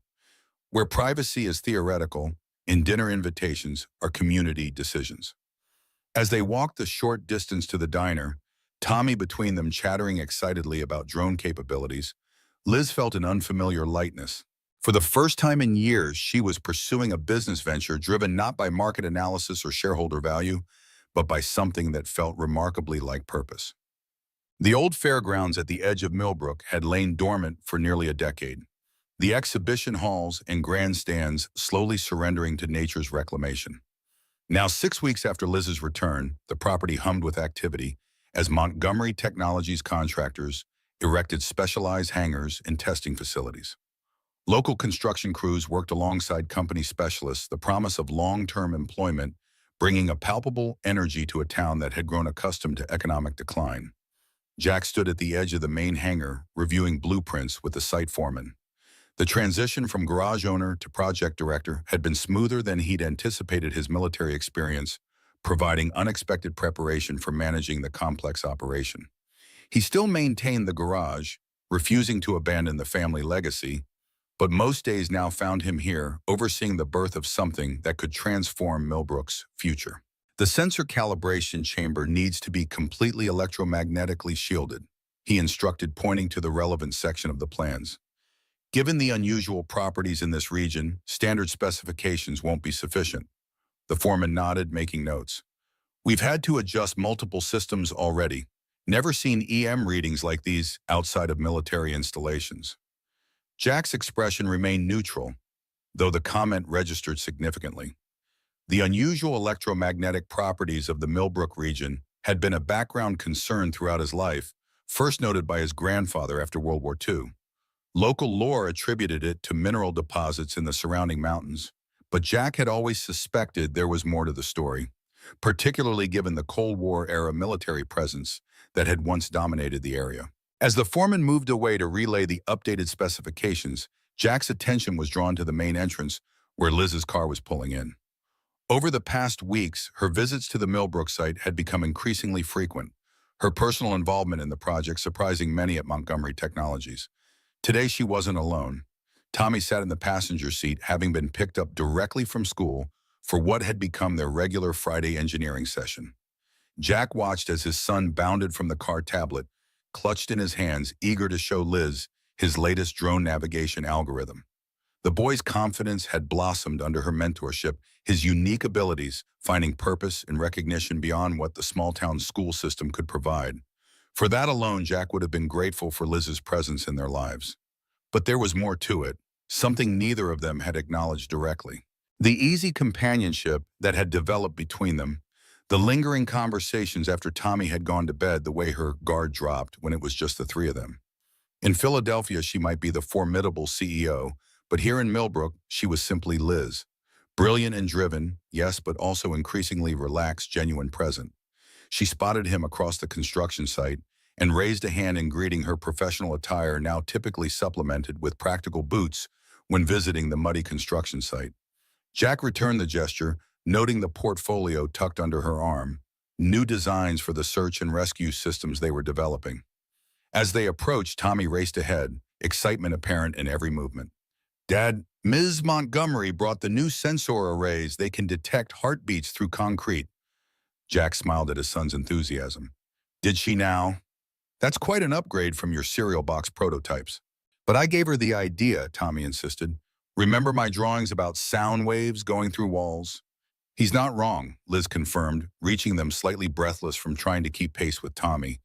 "Where privacy is theoretical and dinner invitations are community decisions." As they walked the short distance to the diner, Tommy between them chattering excitedly about drone capabilities, Liz felt an unfamiliar lightness. For the first time in years, she was pursuing a business venture driven not by market analysis or shareholder value, but by something that felt remarkably like purpose. The old fairgrounds at the edge of Millbrook had lain dormant for nearly a decade, the exhibition halls and grandstands slowly surrendering to nature's reclamation. Now, 6 weeks after Liz's return, the property hummed with activity as Montgomery Technologies contractors erected specialized hangars and testing facilities. Local construction crews worked alongside company specialists, the promise of long-term employment, bringing a palpable energy to a town that had grown accustomed to economic decline. Jack stood at the edge of the main hangar, reviewing blueprints with the site foreman. The transition from garage owner to project director had been smoother than he'd anticipated. His military experience, providing unexpected preparation for managing the complex operation. He still maintained the garage, refusing to abandon the family legacy, but most days now found him here, overseeing the birth of something that could transform Millbrook's future. The sensor calibration chamber needs to be completely electromagnetically shielded, he instructed, pointing to the relevant section of the plans. Given the unusual properties in this region, standard specifications won't be sufficient. The foreman nodded, making notes. We've had to adjust multiple systems already. Never seen EM readings like these outside of military installations. Jack's expression remained neutral, though the comment registered significantly. The unusual electromagnetic properties of the Millbrook region had been a background concern throughout his life, first noted by his grandfather after World War II. Local lore attributed it to mineral deposits in the surrounding mountains, but Jack had always suspected there was more to the story, particularly given the Cold War-era military presence that had once dominated the area. As the foreman moved away to relay the updated specifications, Jack's attention was drawn to the main entrance where Liz's car was pulling in. Over the past weeks, her visits to the Millbrook site had become increasingly frequent, her personal involvement in the project surprising many at Montgomery Technologies. Today, she wasn't alone. Tommy sat in the passenger seat, having been picked up directly from school for what had become their regular Friday engineering session. Jack watched as his son bounded from the car tablet, clutched in his hands, eager to show Liz his latest drone navigation algorithm. The boy's confidence had blossomed under her mentorship, his unique abilities finding purpose and recognition beyond what the small-town school system could provide. For that alone, Jack would have been grateful for Liz's presence in their lives. But there was more to it, something neither of them had acknowledged directly. The easy companionship that had developed between them, the lingering conversations after Tommy had gone to bed, the way her guard dropped when it was just the three of them. In Philadelphia, she might be the formidable CEO, but here in Millbrook, she was simply Liz. Brilliant and driven, yes, but also increasingly relaxed, genuine, present. She spotted him across the construction site and raised a hand in greeting, her professional attire now typically supplemented with practical boots when visiting the muddy construction site. Jack returned the gesture, noting the portfolio tucked under her arm, new designs for the search and rescue systems they were developing. As they approached, Tommy raced ahead, excitement apparent in every movement. Dad, Ms. Montgomery brought the new sensor arrays. They can detect heartbeats through concrete. Jack smiled at his son's enthusiasm. Did she now? That's quite an upgrade from your cereal box prototypes. But I gave her the idea, Tommy insisted. Remember my drawings about sound waves going through walls? He's not wrong, Liz confirmed, reaching them slightly breathless from trying to keep pace with Tommy.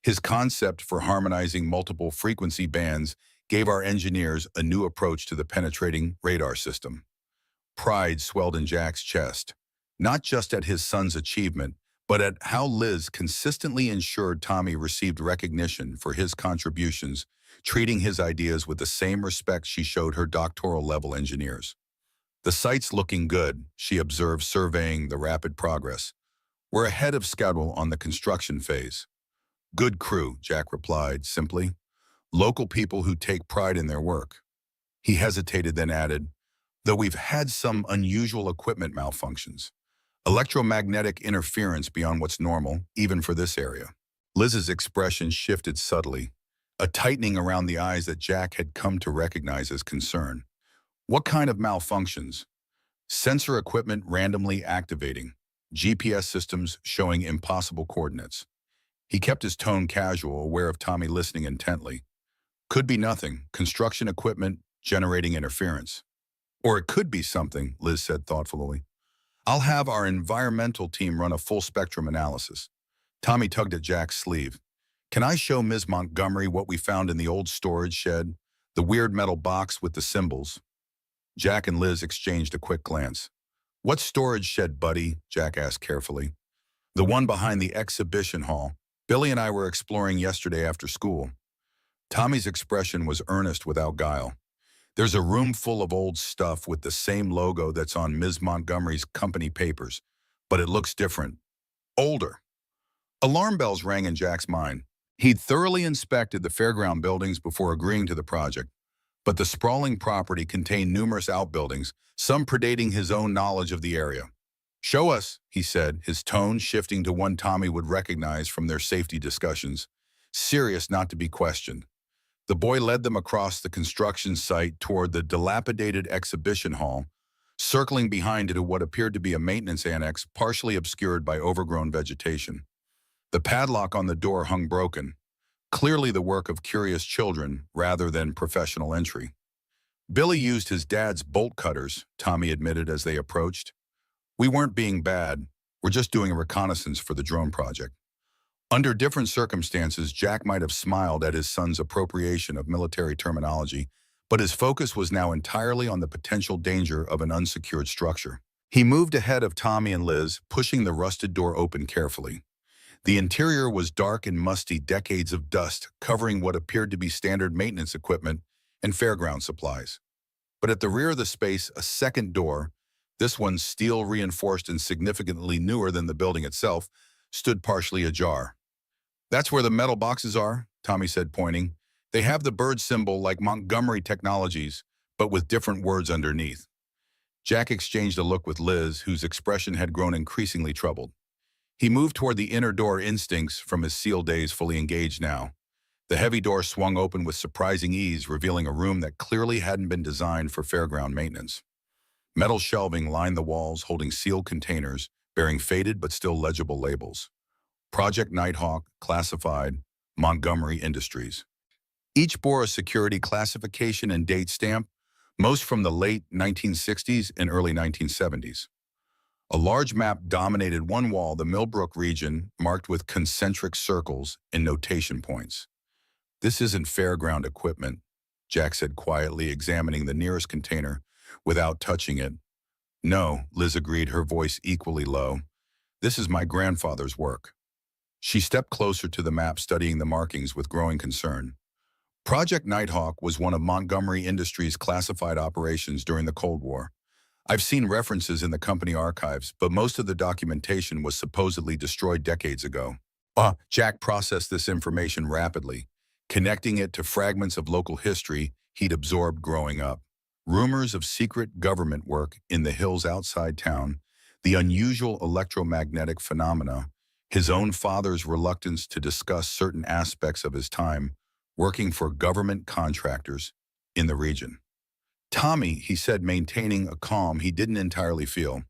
His concept for harmonizing multiple frequency bands gave our engineers a new approach to the penetrating radar system. Pride swelled in Jack's chest, not just at his son's achievement, but at how Liz consistently ensured Tommy received recognition for his contributions, treating his ideas with the same respect she showed her doctoral-level engineers. The site's looking good, she observed, surveying the rapid progress. We're ahead of schedule on the construction phase. Good crew, Jack replied simply. Local people who take pride in their work. He hesitated, then added, though we've had some unusual equipment malfunctions. Electromagnetic interference beyond what's normal, even for this area. Liz's expression shifted subtly, a tightening around the eyes that Jack had come to recognize as concern. What kind of malfunctions? Sensor equipment randomly activating, GPS systems showing impossible coordinates. He kept his tone casual, aware of Tommy listening intently. Could be nothing, construction equipment generating interference. Or it could be something, Liz said thoughtfully. I'll have our environmental team run a full spectrum analysis. Tommy tugged at Jack's sleeve. Can I show Ms. Montgomery what we found in the old storage shed? The weird metal box with the symbols? Jack and Liz exchanged a quick glance. What storage shed, buddy? Jack asked carefully. The one behind the exhibition hall. Billy and I were exploring yesterday after school. Tommy's expression was earnest without guile. There's a room full of old stuff with the same logo that's on Ms. Montgomery's company papers, but it looks different. Older. Alarm bells rang in Jack's mind. He'd thoroughly inspected the fairground buildings before agreeing to the project, but the sprawling property contained numerous outbuildings, some predating his own knowledge of the area. Show us, he said, his tone shifting to one Tommy would recognize from their safety discussions, serious not to be questioned. The boy led them across the construction site toward the dilapidated exhibition hall, circling behind it to what appeared to be a maintenance annex partially obscured by overgrown vegetation. The padlock on the door hung broken, clearly the work of curious children rather than professional entry. Billy used his dad's bolt cutters, Tommy admitted as they approached. We weren't being bad, we're just doing a reconnaissance for the drone project. Under different circumstances, Jack might have smiled at his son's appropriation of military terminology, but his focus was now entirely on the potential danger of an unsecured structure. He moved ahead of Tommy and Liz, pushing the rusted door open carefully. The interior was dark and musty, decades of dust covering what appeared to be standard maintenance equipment and fairground supplies. But at the rear of the space, a second door, this one steel reinforced and significantly newer than the building itself, stood partially ajar. That's where the metal boxes are, Tommy said, pointing. They have the bird symbol like Montgomery Technologies, but with different words underneath. Jack exchanged a look with Liz, whose expression had grown increasingly troubled. He moved toward the inner door, instincts from his SEAL days fully engaged now. The heavy door swung open with surprising ease, revealing a room that clearly hadn't been designed for fairground maintenance. Metal shelving lined the walls, holding sealed containers, bearing faded but still legible labels. Project Nighthawk, classified, Montgomery Industries. Each bore a security classification and date stamp, most from the late 1960s and early 1970s. A large map dominated one wall, the Millbrook region, marked with concentric circles and notation points. This isn't fairground equipment, Jack said quietly, examining the nearest container without touching it. No, Liz agreed, her voice equally low. This is my grandfather's work. She stepped closer to the map, studying the markings with growing concern. Project Nighthawk was one of Montgomery Industries' classified operations during the Cold War. I've seen references in the company archives, but most of the documentation was supposedly destroyed decades ago. Jack processed this information rapidly, connecting it to fragments of local history he'd absorbed growing up. Rumors of secret government work in the hills outside town, the unusual electromagnetic phenomena, his own father's reluctance to discuss certain aspects of his time working for government contractors in the region. Tommy, he said, maintaining a calm he didn't entirely feel.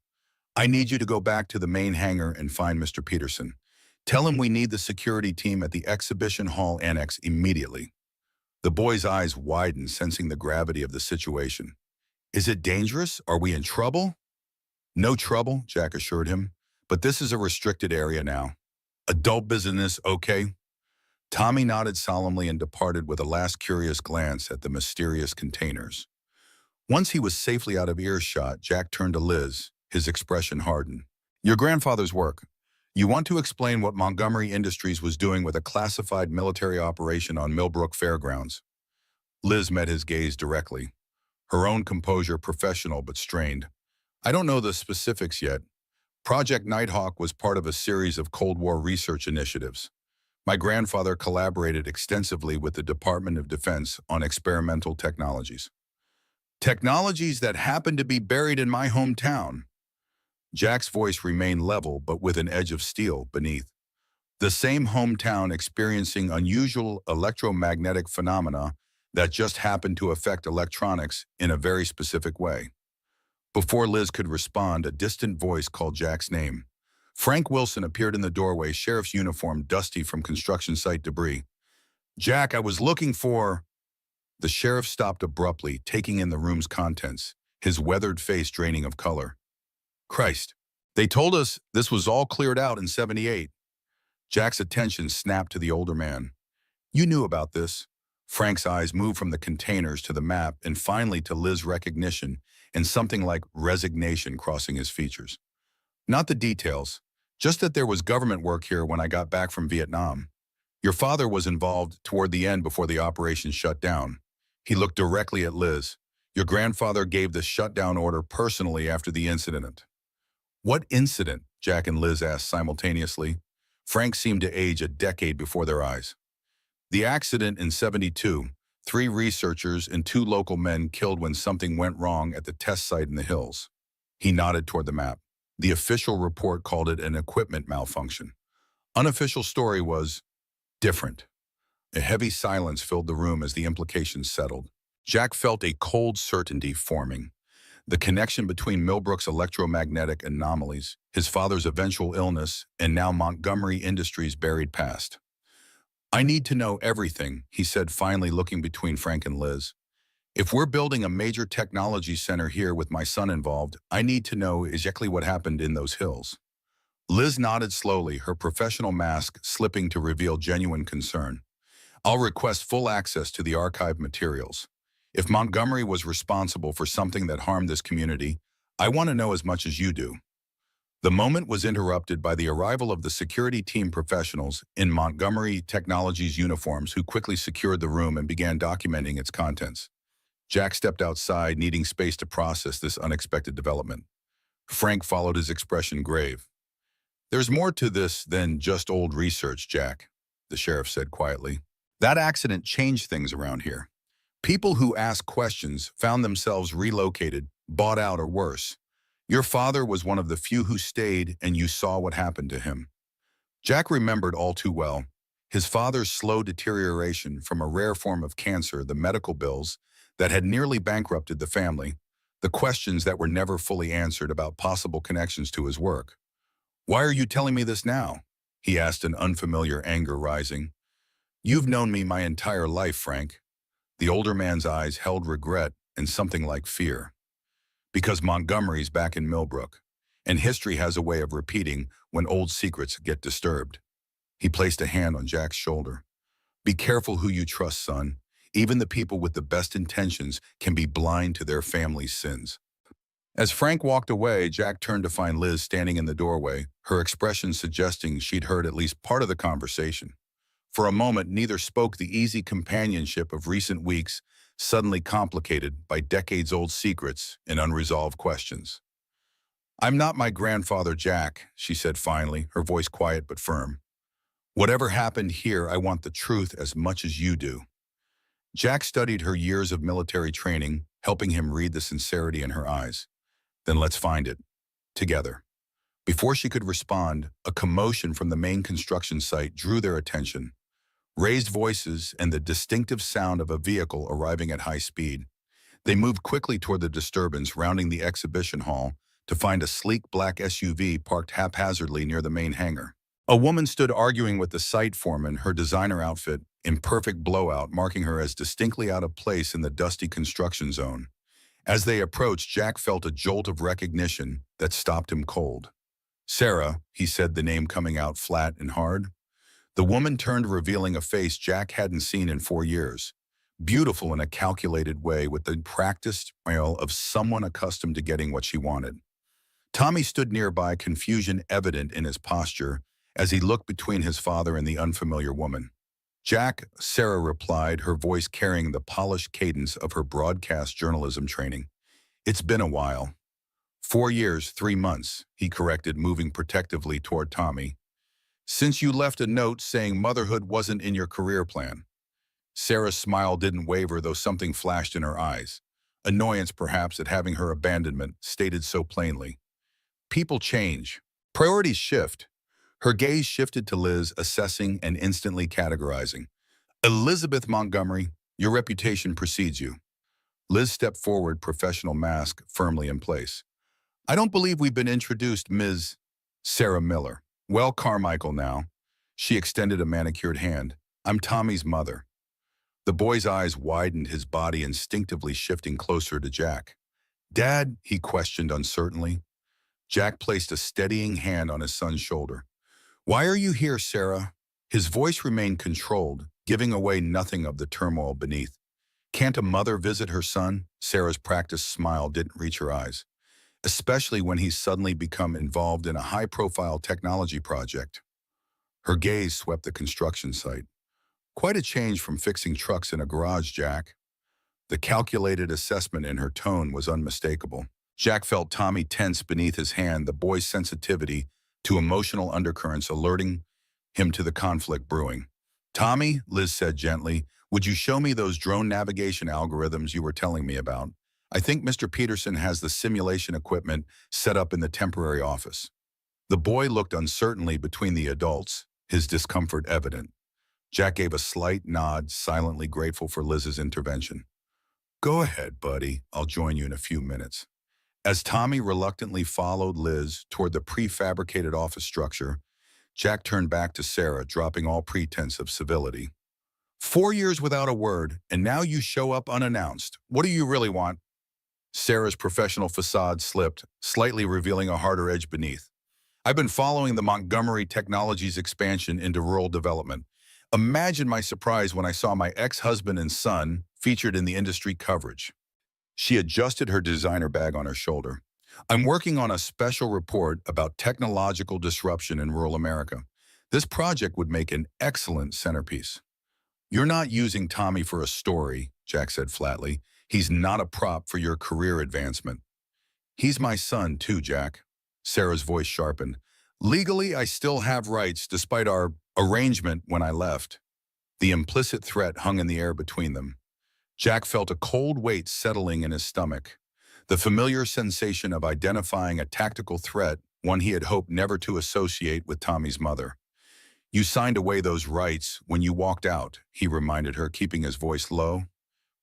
I need you to go back to the main hangar and find Mr. Peterson. Tell him we need the security team at the exhibition hall annex immediately. The boy's eyes widened, sensing the gravity of the situation. Is it dangerous? Are we in trouble? No trouble, Jack assured him. But this is a restricted area now. Adult business, okay? Tommy nodded solemnly and departed with a last curious glance at the mysterious containers. Once he was safely out of earshot, Jack turned to Liz, his expression hardened. Your grandfather's work. You want to explain what Montgomery Industries was doing with a classified military operation on Millbrook Fairgrounds? Liz met his gaze directly, her own composure professional but strained. I don't know the specifics yet. Project Nighthawk was part of a series of Cold War research initiatives. My grandfather collaborated extensively with the Department of Defense on experimental technologies. Technologies that happen to be buried in my hometown. Jack's voice remained level but with an edge of steel beneath. The same hometown experiencing unusual electromagnetic phenomena that just happened to affect electronics in a very specific way. Before Liz could respond, a distant voice called Jack's name. Frank Wilson appeared in the doorway, sheriff's uniform dusty from construction site debris. Jack, I was looking for... The sheriff stopped abruptly, taking in the room's contents, his weathered face draining of color. Christ, They told us this was all cleared out in '78. Jack's attention snapped to the older man. You knew about this. Frank's eyes moved from the containers to the map and finally to Liz's recognition and something like resignation crossing his features. Not the details, just that there was government work here when I got back from Vietnam. Your father was involved toward the end before the operation shut down. He looked directly at Liz. Your grandfather gave the shutdown order personally after the incident. What incident? Jack and Liz asked simultaneously. Frank seemed to age a decade before their eyes. The accident in '72, 3 researchers and 2 local men killed when something went wrong at the test site in the hills. He nodded toward the map. The official report called it an equipment malfunction. Unofficial story was different. A heavy silence filled the room as the implications settled. Jack felt a cold certainty forming. The connection between Millbrook's electromagnetic anomalies, his father's eventual illness, and now Montgomery Industries' buried past. I need to know everything, he said, finally looking between Frank and Liz. If we're building a major technology center here with my son involved, I need to know exactly what happened in those hills. Liz nodded slowly, her professional mask slipping to reveal genuine concern. I'll request full access to the archive materials. If Montgomery was responsible for something that harmed this community, I want to know as much as you do. The moment was interrupted by the arrival of the security team professionals in Montgomery Technologies uniforms who quickly secured the room and began documenting its contents. Jack stepped outside, needing space to process this unexpected development. Frank followed, his expression grave. There's more to this than just old research, Jack, the sheriff said quietly. That accident changed things around here. People who asked questions found themselves relocated, bought out, or worse. Your father was one of the few who stayed, and you saw what happened to him. Jack remembered all too well. His father's slow deterioration from a rare form of cancer, the medical bills that had nearly bankrupted the family, the questions that were never fully answered about possible connections to his work. Why are you telling me this now? He asked, an unfamiliar anger rising. You've known me my entire life, Frank. The older man's eyes held regret and something like fear. Because Montgomery's back in Millbrook, and history has a way of repeating when old secrets get disturbed. He placed a hand on Jack's shoulder. Be careful who you trust, son. Even the people with the best intentions can be blind to their family's sins. As Frank walked away, Jack turned to find Liz standing in the doorway, her expression suggesting she'd heard at least part of the conversation. For a moment, neither spoke, the easy companionship of recent weeks suddenly complicated by decades-old secrets and unresolved questions. I'm not my grandfather, Jack, she said finally, her voice quiet but firm. Whatever happened here, I want the truth as much as you do. Jack studied her years of military training, helping him read the sincerity in her eyes. Then let's find it. Together. Before she could respond, a commotion from the main construction site drew their attention. Raised voices and the distinctive sound of a vehicle arriving at high speed. They moved quickly toward the disturbance, rounding the exhibition hall, to find a sleek black SUV parked haphazardly near the main hangar. A woman stood arguing with the site foreman, her designer outfit in perfect blowout, marking her as distinctly out of place in the dusty construction zone. As they approached, Jack felt a jolt of recognition that stopped him cold. Sarah, he said, the name coming out flat and hard. The woman turned, revealing a face Jack hadn't seen in 4 years. Beautiful in a calculated way, with the practiced smile of someone accustomed to getting what she wanted. Tommy stood nearby, confusion evident in his posture, as he looked between his father and the unfamiliar woman. Jack, Sarah replied, her voice carrying the polished cadence of her broadcast journalism training. It's been a while. 4 years, 3 months, he corrected, moving protectively toward Tommy. Since you left a note saying motherhood wasn't in your career plan. Sarah's smile didn't waver, though something flashed in her eyes. Annoyance, perhaps, at having her abandonment stated so plainly. People change. Priorities shift. Her gaze shifted to Liz, assessing and instantly categorizing. Elizabeth Montgomery, your reputation precedes you. Liz stepped forward, professional mask firmly in place. I don't believe we've been introduced, Ms. Sarah Miller. Well, Carmichael now. She extended a manicured hand. I'm Tommy's mother. The boy's eyes widened, his body instinctively shifting closer to Jack. Dad, he questioned uncertainly. Jack placed a steadying hand on his son's shoulder. Why are you here, Sarah? His voice remained controlled, giving away nothing of the turmoil beneath. Can't a mother visit her son? Sarah's practiced smile didn't reach her eyes, especially when he's suddenly become involved in a high-profile technology project. Her gaze swept the construction site. Quite a change from fixing trucks in a garage, Jack. The calculated assessment in her tone was unmistakable. Jack felt Tommy tense beneath his hand, the boy's sensitivity to emotional undercurrents alerting him to the conflict brewing. Tommy, Liz said gently, would you show me those drone navigation algorithms you were telling me about? I think Mr. Peterson has the simulation equipment set up in the temporary office. The boy looked uncertainly between the adults, his discomfort evident. Jack gave a slight nod, silently grateful for Liz's intervention. Go ahead, buddy. I'll join you in a few minutes. As Tommy reluctantly followed Liz toward the prefabricated office structure, Jack turned back to Sarah, dropping all pretense of civility. 4 years without a word, and now you show up unannounced. What do you really want? Sarah's professional facade slipped, slightly revealing a harder edge beneath. I've been following the Montgomery Technologies expansion into rural development. Imagine my surprise when I saw my ex-husband and son featured in the industry coverage. She adjusted her designer bag on her shoulder. I'm working on a special report about technological disruption in rural America. This project would make an excellent centerpiece. You're not using Tommy for a story, Jack said flatly. He's not a prop for your career advancement. He's my son too, Jack. Sarah's voice sharpened. Legally, I still have rights despite our arrangement when I left. The implicit threat hung in the air between them. Jack felt a cold weight settling in his stomach. The familiar sensation of identifying a tactical threat, one he had hoped never to associate with Tommy's mother. You signed away those rights when you walked out, he reminded her, keeping his voice low.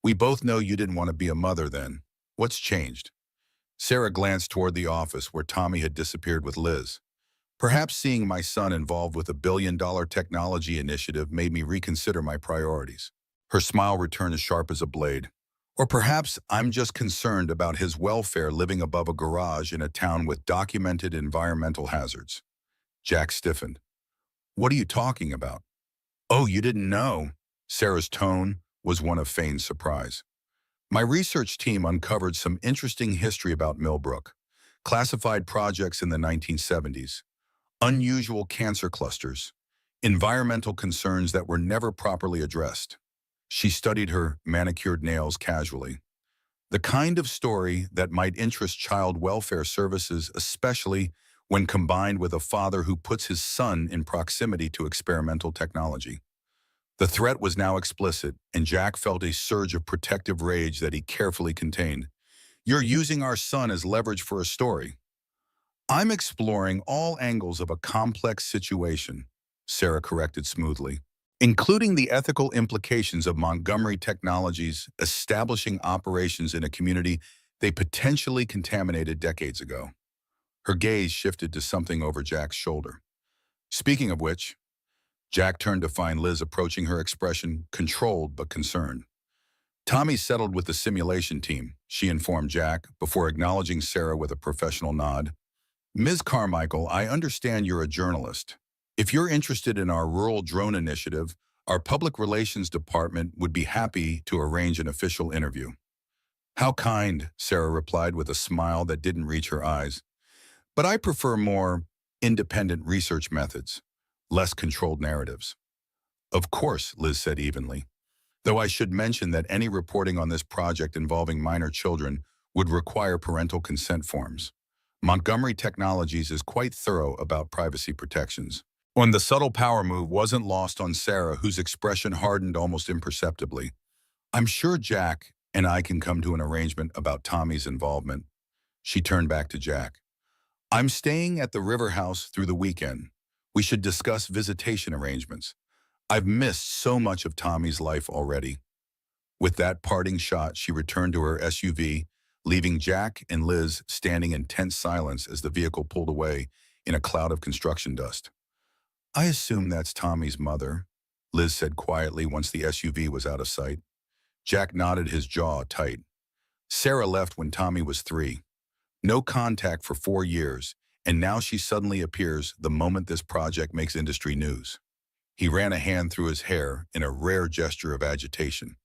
We both know you didn't want to be a mother then. What's changed? Sarah glanced toward the office where Tommy had disappeared with Liz. Perhaps seeing my son involved with a billion-dollar technology initiative made me reconsider my priorities. Her smile returned as sharp as a blade. Or perhaps I'm just concerned about his welfare living above a garage in a town with documented environmental hazards. Jack stiffened. What are you talking about? Oh, you didn't know? Sarah's tone was one of feigned surprise. My research team uncovered some interesting history about Millbrook, classified projects in the 1970s, unusual cancer clusters, environmental concerns that were never properly addressed. She studied her manicured nails casually. The kind of story that might interest child welfare services, especially when combined with a father who puts his son in proximity to experimental technology. The threat was now explicit, and Jack felt a surge of protective rage that he carefully contained. You're using our son as leverage for a story. I'm exploring all angles of a complex situation, Sarah corrected smoothly, including the ethical implications of Montgomery Technologies establishing operations in a community they potentially contaminated decades ago. Her gaze shifted to something over Jack's shoulder. Speaking of which, Jack turned to find Liz approaching, her expression controlled but concerned. Tommy settled with the simulation team, she informed Jack, before acknowledging Sarah with a professional nod. Ms. Carmichael, I understand you're a journalist. If you're interested in our rural drone initiative, our public relations department would be happy to arrange an official interview. How kind, Sarah replied with a smile that didn't reach her eyes. But I prefer more independent research methods, less controlled narratives. Of course, Liz said evenly, though I should mention that any reporting on this project involving minor children would require parental consent forms. Montgomery Technologies is quite thorough about privacy protections. When the subtle power move wasn't lost on Sarah, whose expression hardened almost imperceptibly. I'm sure Jack and I can come to an arrangement about Tommy's involvement. She turned back to Jack. I'm staying at the River House through the weekend. We should discuss visitation arrangements. I've missed so much of Tommy's life already. With that parting shot, she returned to her SUV, leaving Jack and Liz standing in tense silence as the vehicle pulled away in a cloud of construction dust. I assume that's Tommy's mother, Liz said quietly once the SUV was out of sight. Jack nodded, his jaw tight. Sarah left when Tommy was 3. No contact for 4 years, And now she suddenly appears the moment this project makes industry news. He ran a hand through his hair in a rare gesture of agitation.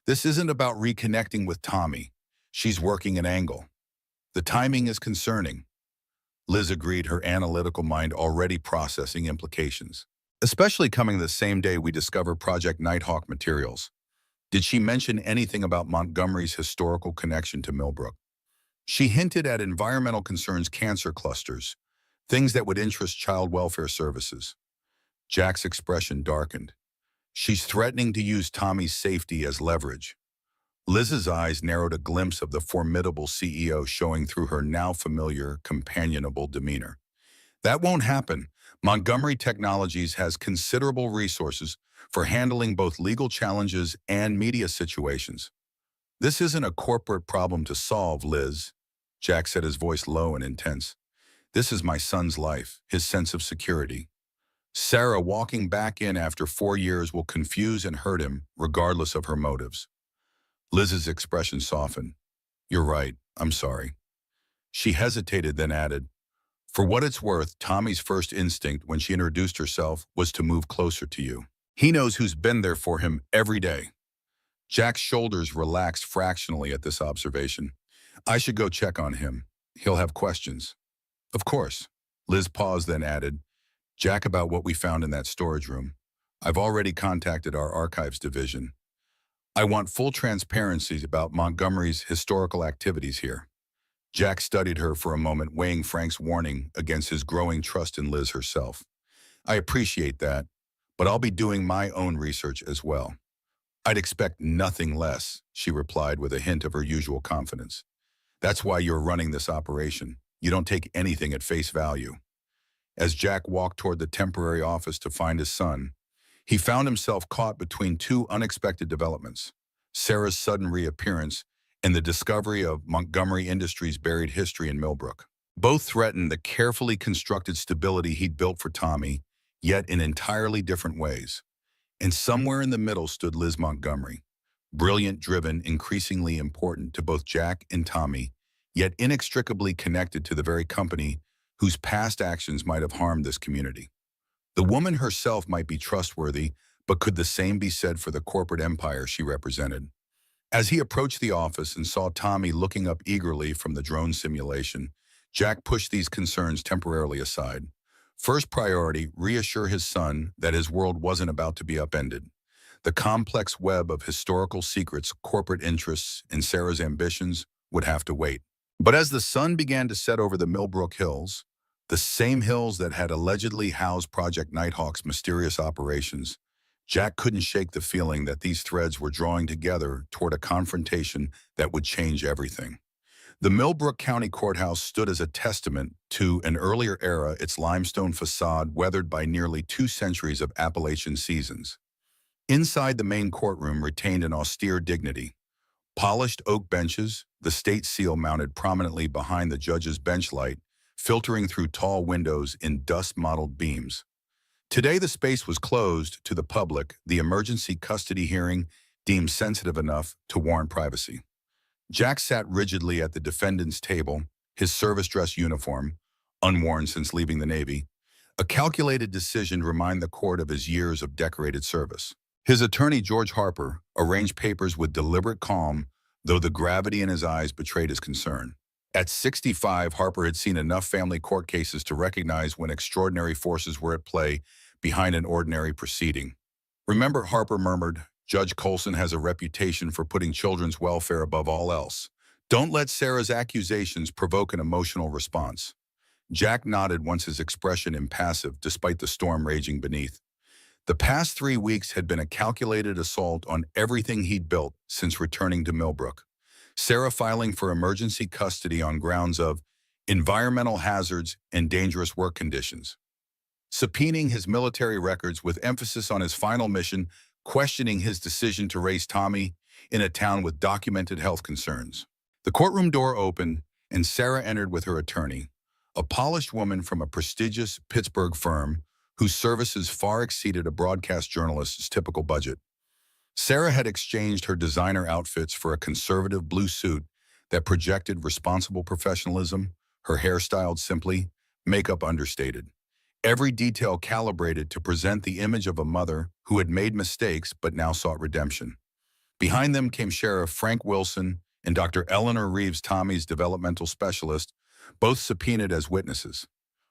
This isn't about reconnecting with Tommy. She's working an angle. The timing is concerning. Liz agreed, her analytical mind already processing implications. Especially coming the same day we discover Project Nighthawk materials. Did she mention anything about Montgomery's historical connection to Millbrook? She hinted at environmental concerns, cancer clusters, things that would interest child welfare services. Jack's expression darkened. She's threatening to use Tommy's safety as leverage. Liz's eyes narrowed, a glimpse of the formidable CEO showing through her now familiar, companionable demeanor. That won't happen. Montgomery Technologies has considerable resources for handling both legal challenges and media situations. This isn't a corporate problem to solve, Liz, Jack said, his voice low and intense. This is my son's life, his sense of security. Sarah walking back in after 4 years will confuse and hurt him, regardless of her motives. Liz's expression softened. You're right, I'm sorry. She hesitated, then added, for what it's worth, Tommy's first instinct when she introduced herself was to move closer to you. He knows who's been there for him every day. Jack's shoulders relaxed fractionally at this observation. I should go check on him. He'll have questions. Of course. Liz paused, then added, Jack, about what we found in that storage room. I've already contacted our archives division. I want full transparency about Montgomery's historical activities here. Jack studied her for a moment, weighing Frank's warning against his growing trust in Liz herself. I appreciate that, but I'll be doing my own research as well. I'd expect nothing less, she replied with a hint of her usual confidence. That's why you're running this operation. You don't take anything at face value. As Jack walked toward the temporary office to find his son, he found himself caught between two unexpected developments: Sarah's sudden reappearance and the discovery of Montgomery Industries' buried history in Millbrook. Both threatened the carefully constructed stability he'd built for Tommy, yet in entirely different ways. And somewhere in the middle stood Liz Montgomery, brilliant, driven, increasingly important to both Jack and Tommy, yet inextricably connected to the very company whose past actions might have harmed this community. The woman herself might be trustworthy, but could the same be said for the corporate empire she represented? As he approached the office and saw Tommy looking up eagerly from the drone simulation, Jack pushed these concerns temporarily aside. First priority, reassure his son that his world wasn't about to be upended. The complex web of historical secrets, corporate interests, and Sarah's ambitions would have to wait. But as the sun began to set over the Millbrook Hills, the same hills that had allegedly housed Project Nighthawk's mysterious operations, Jack couldn't shake the feeling that these threads were drawing together toward a confrontation that would change everything. The Millbrook County Courthouse stood as a testament to an earlier era, its limestone facade weathered by nearly 2 centuries of Appalachian seasons. Inside, the main courtroom retained an austere dignity. Polished oak benches, the state seal mounted prominently behind the judge's bench light, filtering through tall windows in dust-mottled beams. Today the space was closed to the public, the emergency custody hearing deemed sensitive enough to warrant privacy. Jack sat rigidly at the defendant's table, his service dress uniform, unworn since leaving the Navy, a calculated decision to remind the court of his years of decorated service. His attorney, George Harper, arranged papers with deliberate calm, though the gravity in his eyes betrayed his concern. At 65, Harper had seen enough family court cases to recognize when extraordinary forces were at play behind an ordinary proceeding. Remember, Harper murmured, Judge Colson has a reputation for putting children's welfare above all else. Don't let Sarah's accusations provoke an emotional response. Jack nodded, once his expression impassive despite the storm raging beneath. The past 3 weeks had been a calculated assault on everything he'd built since returning to Millbrook. Sarah filing for emergency custody on grounds of environmental hazards and dangerous work conditions. Subpoenaing his military records with emphasis on his final mission, questioning his decision to raise Tommy in a town with documented health concerns. The courtroom door opened, and Sarah entered with her attorney, a polished woman from a prestigious Pittsburgh firm whose services far exceeded a broadcast journalist's typical budget. Sarah had exchanged her designer outfits for a conservative blue suit that projected responsible professionalism, her hair styled simply, makeup understated. Every detail calibrated to present the image of a mother who had made mistakes but now sought redemption. Behind them came Sheriff Frank Wilson and Dr. Eleanor Reeves, Tommy's developmental specialist, both subpoenaed as witnesses.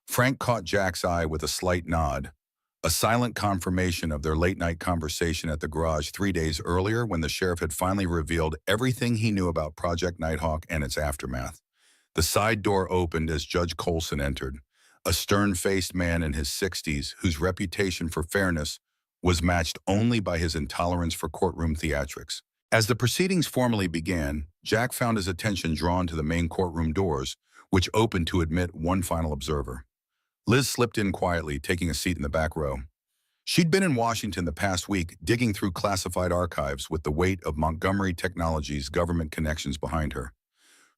Frank caught Jack's eye with a slight nod, a silent confirmation of their late-night conversation at the garage 3 days earlier when the sheriff had finally revealed everything he knew about Project Nighthawk and its aftermath. The side door opened as Judge Colson entered, a stern-faced man in his 60s whose reputation for fairness was matched only by his intolerance for courtroom theatrics. As the proceedings formally began, Jack found his attention drawn to the main courtroom doors, which opened to admit one final observer. Liz slipped in quietly, taking a seat in the back row. She'd been in Washington the past week, digging through classified archives with the weight of Montgomery Technologies' government connections behind her.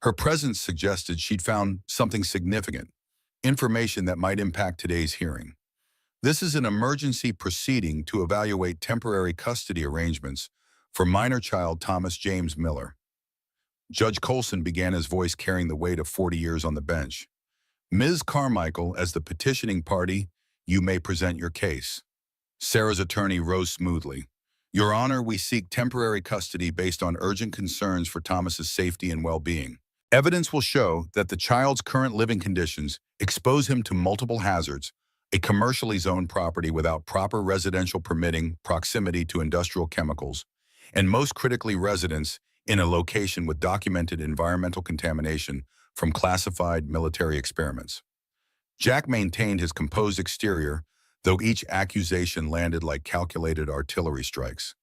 Her presence suggested she'd found something significant, information that might impact today's hearing. This is an emergency proceeding to evaluate temporary custody arrangements for minor child Thomas James Miller. Judge Colson began, his voice carrying the weight of 40 years on the bench. Ms. Carmichael, as the petitioning party, you may present your case. Sarah's attorney rose smoothly. Your Honor, we seek temporary custody based on urgent concerns for Thomas's safety and well-being. Evidence will show that the child's current living conditions expose him to multiple hazards, a commercially zoned property without proper residential permitting, proximity to industrial chemicals, and most critically residence in a location with documented environmental contamination from classified military experiments. Jack maintained his composed exterior, though each accusation landed like calculated artillery strikes.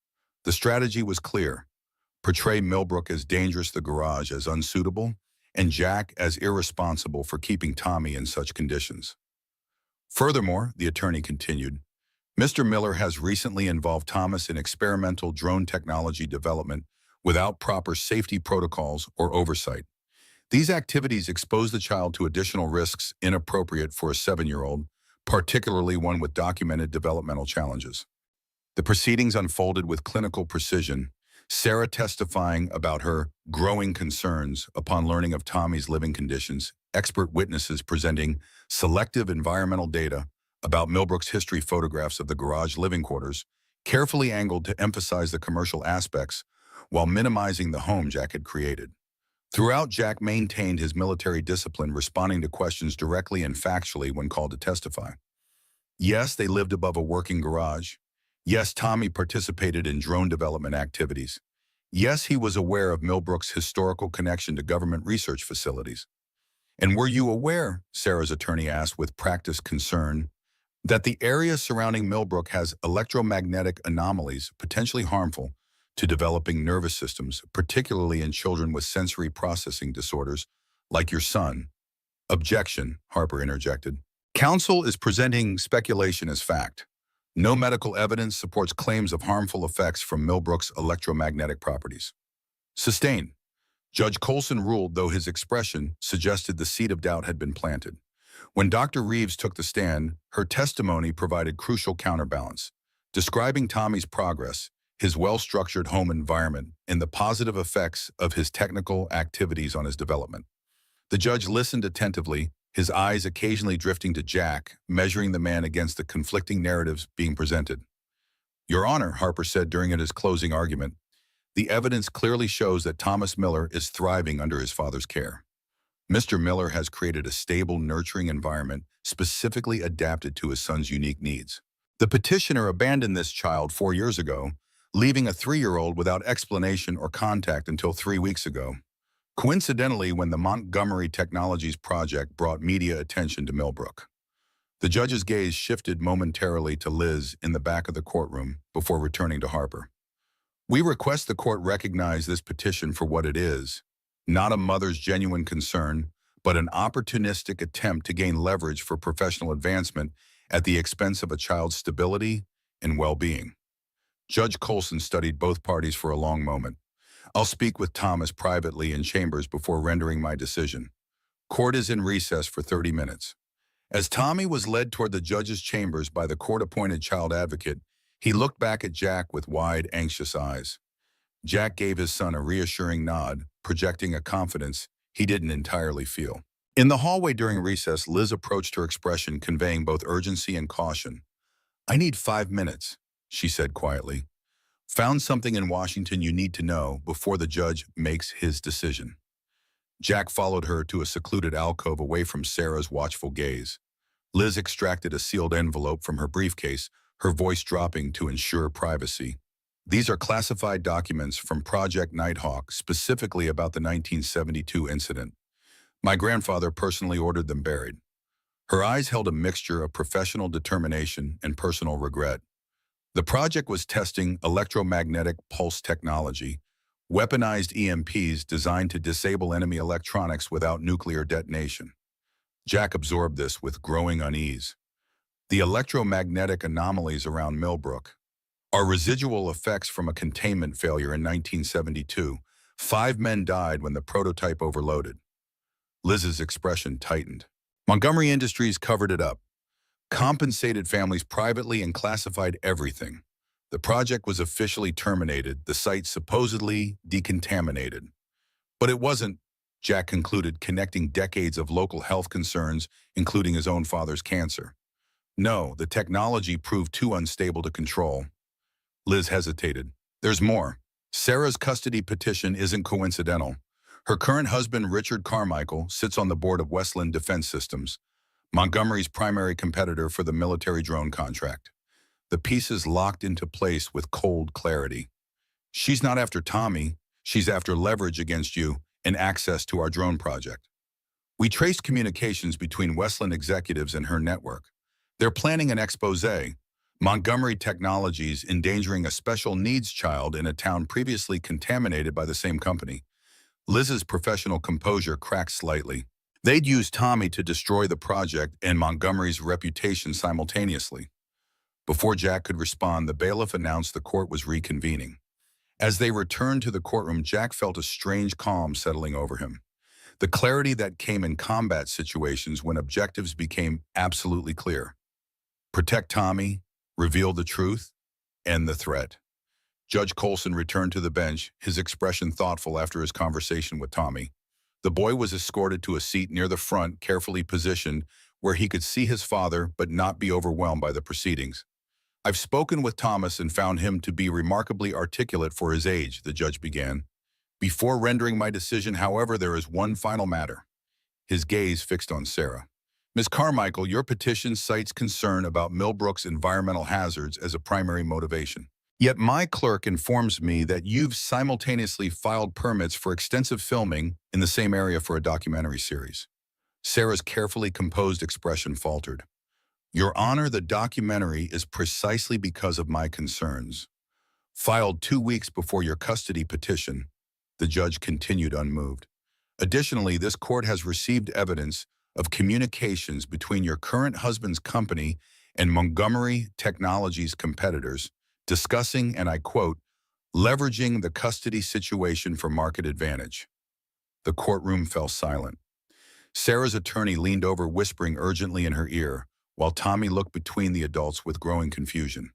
The strategy was clear: portray Millbrook as dangerous, the garage as unsuitable, and Jack as irresponsible for keeping Tommy in such conditions. Furthermore, the attorney continued, Mr. Miller has recently involved Thomas in experimental drone technology development without proper safety protocols or oversight. These activities expose the child to additional risks inappropriate for a 7-year-old, particularly one with documented developmental challenges. The proceedings unfolded with clinical precision, Sarah testifying about her growing concerns upon learning of Tommy's living conditions, expert witnesses presenting selective environmental data about Millbrook's history, photographs of the garage living quarters, carefully angled to emphasize the commercial aspects while minimizing the home Jack had created. Throughout, Jack maintained his military discipline, responding to questions directly and factually when called to testify. Yes, they lived above a working garage. Yes, Tommy participated in drone development activities. Yes, he was aware of Millbrook's historical connection to government research facilities. And were you aware, Sarah's attorney asked with practiced concern, that the area surrounding Millbrook has electromagnetic anomalies potentially harmful to developing nervous systems, particularly in children with sensory processing disorders, like your son? Objection, Harper interjected. Counsel is presenting speculation as fact. No medical evidence supports claims of harmful effects from Millbrook's electromagnetic properties. Sustained. Judge Colson ruled, though his expression suggested the seed of doubt had been planted. When Dr. Reeves took the stand, her testimony provided crucial counterbalance, describing Tommy's progress, his well-structured home environment, and the positive effects of his technical activities on his development. The judge listened attentively, his eyes occasionally drifting to Jack, measuring the man against the conflicting narratives being presented. Your Honor, Harper said during his closing argument, the evidence clearly shows that Thomas Miller is thriving under his father's care. Mr. Miller has created a stable, nurturing environment specifically adapted to his son's unique needs. The petitioner abandoned this child 4 years ago, leaving a 3-year-old without explanation or contact until 3 weeks ago. Coincidentally, when the Montgomery Technologies project brought media attention to Millbrook. The judge's gaze shifted momentarily to Liz in the back of the courtroom before returning to Harper. We request the court recognize this petition for what it is, not a mother's genuine concern, but an opportunistic attempt to gain leverage for professional advancement at the expense of a child's stability and well-being. Judge Colson studied both parties for a long moment. I'll speak with Thomas privately in chambers before rendering my decision. Court is in recess for 30 minutes. As Tommy was led toward the judge's chambers by the court-appointed child advocate, he looked back at Jack with wide, anxious eyes. Jack gave his son a reassuring nod, projecting a confidence he didn't entirely feel. In the hallway during recess, Liz approached her expression conveying both urgency and caution. "I need 5 minutes," she said quietly. "Found something in Washington you need to know before the judge makes his decision." Jack followed her to a secluded alcove away from Sarah's watchful gaze. Liz extracted a sealed envelope from her briefcase, her voice dropping to ensure privacy. "These are classified documents from Project Nighthawk, specifically about the 1972 incident. My grandfather personally ordered them buried." Her eyes held a mixture of professional determination and personal regret. The project was testing electromagnetic pulse technology, weaponized EMPs designed to disable enemy electronics without nuclear detonation. Jack absorbed this with growing unease. The electromagnetic anomalies around Millbrook are residual effects from a containment failure in 1972. 5 men died when the prototype overloaded. Liz's expression tightened. Montgomery Industries covered it up, compensated families privately, and classified everything. The project was officially terminated, the site supposedly decontaminated. But it wasn't, Jack concluded, connecting decades of local health concerns, including his own father's cancer. No, the technology proved too unstable to control. Liz hesitated. "There's more. Sarah's custody petition isn't coincidental. Her current husband, Richard Carmichael, sits on the board of Westland Defense Systems, Montgomery's primary competitor for the military drone contract." The pieces locked into place with cold clarity. "She's not after Tommy. She's after leverage against you and access to our drone project. We traced communications between Westland executives and her network. They're planning an expose, Montgomery Technologies endangering a special needs child in a town previously contaminated by the same company." Liz's professional composure cracked slightly. They'd use Tommy to destroy the project and Montgomery's reputation simultaneously. Before Jack could respond, the bailiff announced the court was reconvening. As they returned to the courtroom, Jack felt a strange calm settling over him. The clarity that came in combat situations when objectives became absolutely clear. Protect Tommy, reveal the truth, end the threat. Judge Colson returned to the bench, his expression thoughtful after his conversation with Tommy. The boy was escorted to a seat near the front, carefully positioned, where he could see his father but not be overwhelmed by the proceedings. "I've spoken with Thomas and found him to be remarkably articulate for his age," the judge began. "Before rendering my decision, however, there is one final matter." His gaze fixed on Sarah. "Ms. Carmichael, your petition cites concern about Millbrook's environmental hazards as a primary motivation. Yet my clerk informs me that you've simultaneously filed permits for extensive filming in the same area for a documentary series." Sarah's carefully composed expression faltered. "Your Honor, the documentary is precisely because of my concerns. Filed 2 weeks before your custody petition," the judge continued unmoved. "Additionally, this court has received evidence of communications between your current husband's company and Montgomery Technologies' competitors, discussing, and I quote, leveraging the custody situation for market advantage." The courtroom fell silent. Sarah's attorney leaned over, whispering urgently in her ear, while Tommy looked between the adults with growing confusion.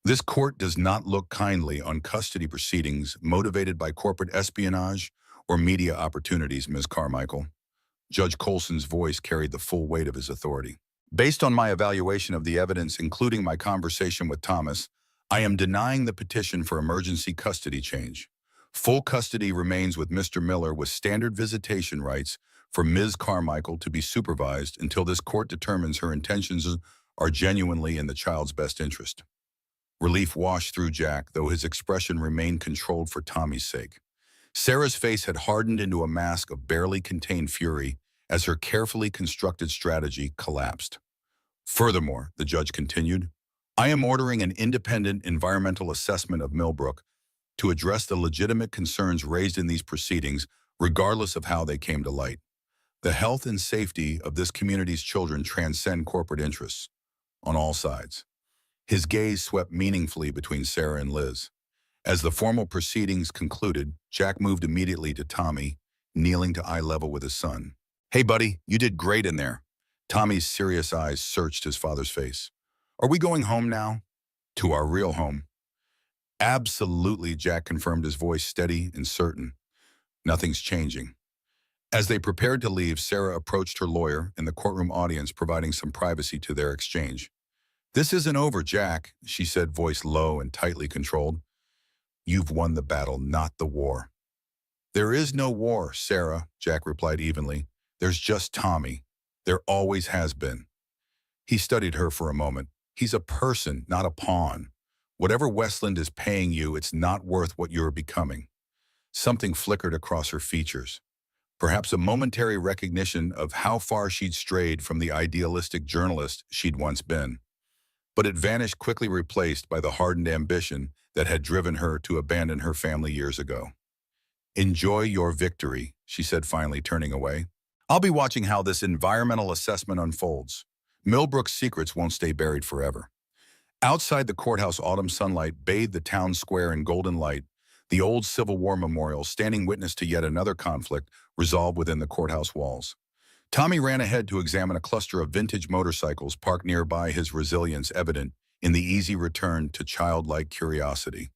"This court does not look kindly on custody proceedings motivated by corporate espionage or media opportunities, Ms. Carmichael." Judge Colson's voice carried the full weight of his authority. "Based on my evaluation of the evidence, including my conversation with Thomas, I am denying the petition for emergency custody change. Full custody remains with Mr. Miller with standard visitation rights for Ms. Carmichael to be supervised until this court determines her intentions are genuinely in the child's best interest." Relief washed through Jack, though his expression remained controlled for Tommy's sake. Sarah's face had hardened into a mask of barely contained fury as her carefully constructed strategy collapsed. "Furthermore," the judge continued, "I am ordering an independent environmental assessment of Millbrook to address the legitimate concerns raised in these proceedings, regardless of how they came to light. The health and safety of this community's children transcend corporate interests on all sides." His gaze swept meaningfully between Sarah and Liz. As the formal proceedings concluded, Jack moved immediately to Tommy, kneeling to eye level with his son. "Hey, buddy, you did great in there." Tommy's serious eyes searched his father's face. "Are we going home now?" "To our real home." "Absolutely," Jack confirmed, his voice steady and certain. "Nothing's changing." As they prepared to leave, Sarah approached her lawyer in the courtroom audience, providing some privacy to their exchange. "This isn't over, Jack," she said, voice low and tightly controlled. "You've won the battle, not the war." "There is no war, Sarah," Jack replied evenly. "There's just Tommy. There always has been." He studied her for a moment. "He's a person, not a pawn. Whatever Westland is paying you, it's not worth what you're becoming." Something flickered across her features. Perhaps a momentary recognition of how far she'd strayed from the idealistic journalist she'd once been. But it vanished, quickly replaced by the hardened ambition that had driven her to abandon her family years ago. "Enjoy your victory," she said, finally turning away. "I'll be watching how this environmental assessment unfolds. Millbrook's secrets won't stay buried forever." Outside the courthouse, autumn sunlight bathed the town square in golden light, the old Civil War memorial standing witness to yet another conflict resolved within the courthouse walls. Tommy ran ahead to examine a cluster of vintage motorcycles parked nearby, his resilience evident in the easy return to childlike curiosity.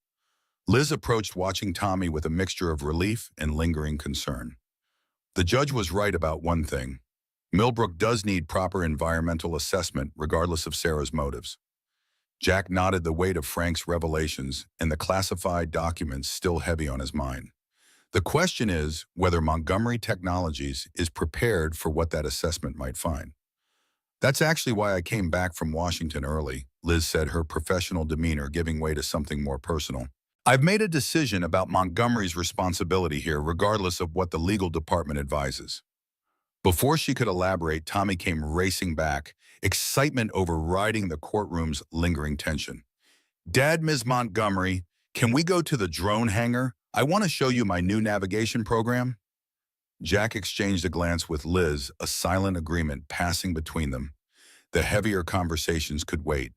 Liz approached, watching Tommy with a mixture of relief and lingering concern. The judge was right about one thing. Millbrook does need proper environmental assessment, regardless of Sarah's motives. Jack nodded, the weight of Frank's revelations and the classified documents still heavy on his mind. The question is whether Montgomery Technologies is prepared for what that assessment might find. "That's actually why I came back from Washington early," Liz said, her professional demeanor giving way to something more personal. "I've made a decision about Montgomery's responsibility here, regardless of what the legal department advises." Before she could elaborate, Tommy came racing back, excitement overriding the courtroom's lingering tension. "Dad, Ms. Montgomery, can we go to the drone hangar? I want to show you my new navigation program." Jack exchanged a glance with Liz, a silent agreement passing between them. The heavier conversations could wait.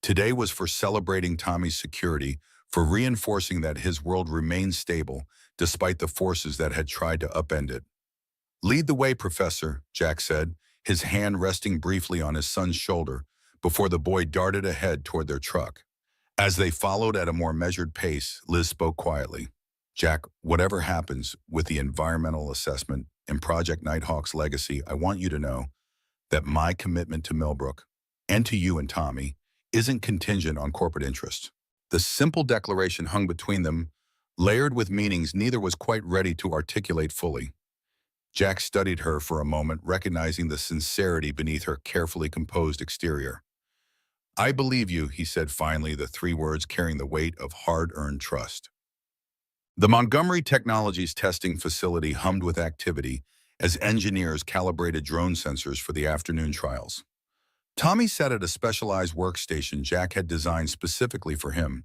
Today was for celebrating Tommy's security, for reinforcing that his world remained stable despite the forces that had tried to upend it. "Lead the way, Professor," Jack said, his hand resting briefly on his son's shoulder before the boy darted ahead toward their truck. As they followed at a more measured pace, Liz spoke quietly. "Jack, whatever happens with the environmental assessment and Project Nighthawk's legacy, I want you to know that my commitment to Millbrook, and to you and Tommy, isn't contingent on corporate interest." The simple declaration hung between them, layered with meanings neither was quite ready to articulate fully. Jack studied her for a moment, recognizing the sincerity beneath her carefully composed exterior. "I believe you," he said finally, the three words carrying the weight of hard-earned trust. The Montgomery Technologies testing facility hummed with activity as engineers calibrated drone sensors for the afternoon trials. Tommy sat at a specialized workstation Jack had designed specifically for him,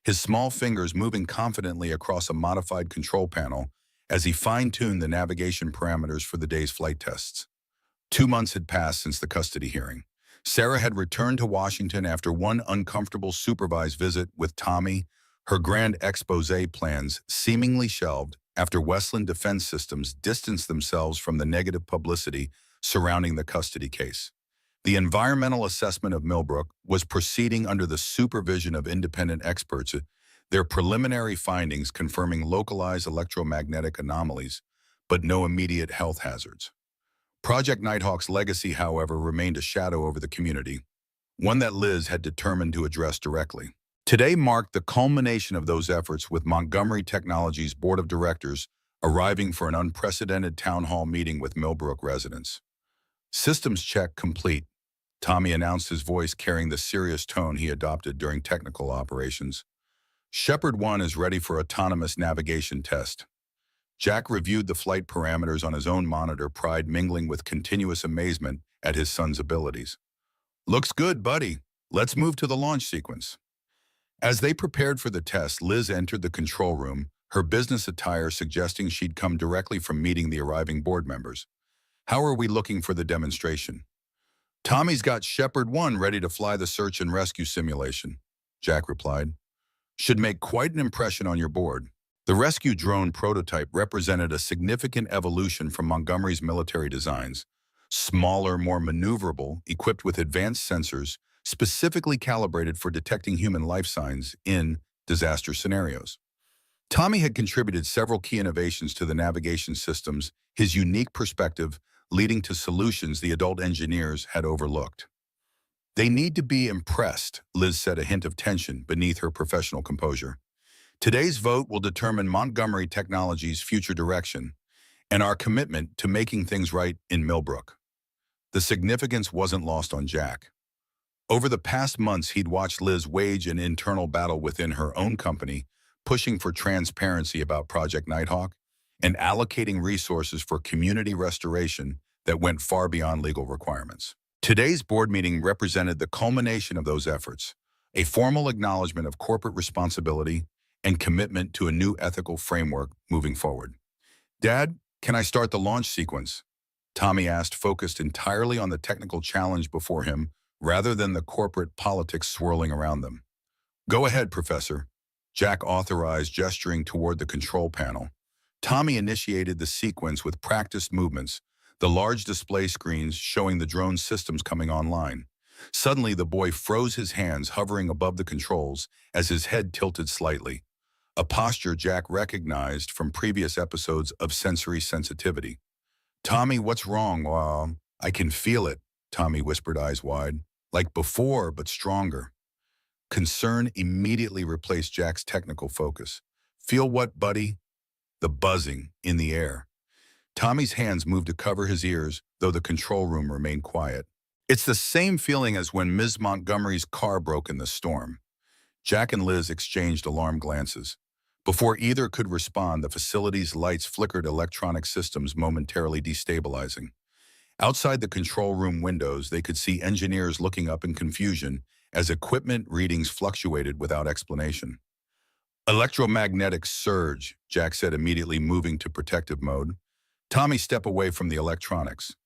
his small fingers moving confidently across a modified control panel as he fine-tuned the navigation parameters for the day's flight tests. 2 months had passed since the custody hearing. Sarah had returned to Washington after one uncomfortable supervised visit with Tommy, her grand expose plans seemingly shelved after Westland Defense Systems distanced themselves from the negative publicity surrounding the custody case. The environmental assessment of Millbrook was proceeding under the supervision of independent experts, their preliminary findings confirming localized electromagnetic anomalies, but no immediate health hazards. Project Nighthawk's legacy, however, remained a shadow over the community, one that Liz had determined to address directly. Today marked the culmination of those efforts, with Montgomery Technologies' board of directors arriving for an unprecedented town hall meeting with Millbrook residents. "Systems check complete," Tommy announced, his voice carrying the serious tone he adopted during technical operations. "Shepard 1 is ready for autonomous navigation test." Jack reviewed the flight parameters on his own monitor, pride mingling with continuous amazement at his son's abilities. "Looks good, buddy. Let's move to the launch sequence." As they prepared for the test, Liz entered the control room, her business attire suggesting she'd come directly from meeting the arriving board members. "How are we looking for the demonstration?" "Tommy's got Shepard 1 ready to fly the search and rescue simulation," Jack replied. "Should make quite an impression on your board." The rescue drone prototype represented a significant evolution from Montgomery's military designs. Smaller, more maneuverable, equipped with advanced sensors, specifically calibrated for detecting human life signs in disaster scenarios. Tommy had contributed several key innovations to the navigation systems, his unique perspective leading to solutions the adult engineers had overlooked. They need to be impressed, Liz said, a hint of tension beneath her professional composure. Today's vote will determine Montgomery Technology's future direction and our commitment to making things right in Millbrook. The significance wasn't lost on Jack. Over the past months, he'd watched Liz wage an internal battle within her own company, pushing for transparency about Project Nighthawk and allocating resources for community restoration that went far beyond legal requirements. Today's board meeting represented the culmination of those efforts, a formal acknowledgement of corporate responsibility and commitment to a new ethical framework moving forward. Dad, can I start the launch sequence? Tommy asked, focused entirely on the technical challenge before him rather than the corporate politics swirling around them. Go ahead, Professor. Jack authorized, gesturing toward the control panel. Tommy initiated the sequence with practiced movements, the large display screens showing the drone systems coming online. Suddenly, the boy froze, his hands hovering above the controls as his head tilted slightly, a posture Jack recognized from previous episodes of sensory sensitivity. Tommy, what's wrong? I can feel it, Tommy whispered, eyes wide. Like before, but stronger. Concern immediately replaced Jack's technical focus. Feel what, buddy? The buzzing in the air. Tommy's hands moved to cover his ears, though the control room remained quiet. It's the same feeling as when Ms. Montgomery's car broke in the storm. Jack and Liz exchanged alarmed glances. Before either could respond, the facility's lights flickered, electronic systems momentarily destabilizing. Outside the control room windows, they could see engineers looking up in confusion as equipment readings fluctuated without explanation. Electromagnetic surge, Jack said, immediately moving to protective mode. Tommy stepped away from the electronics.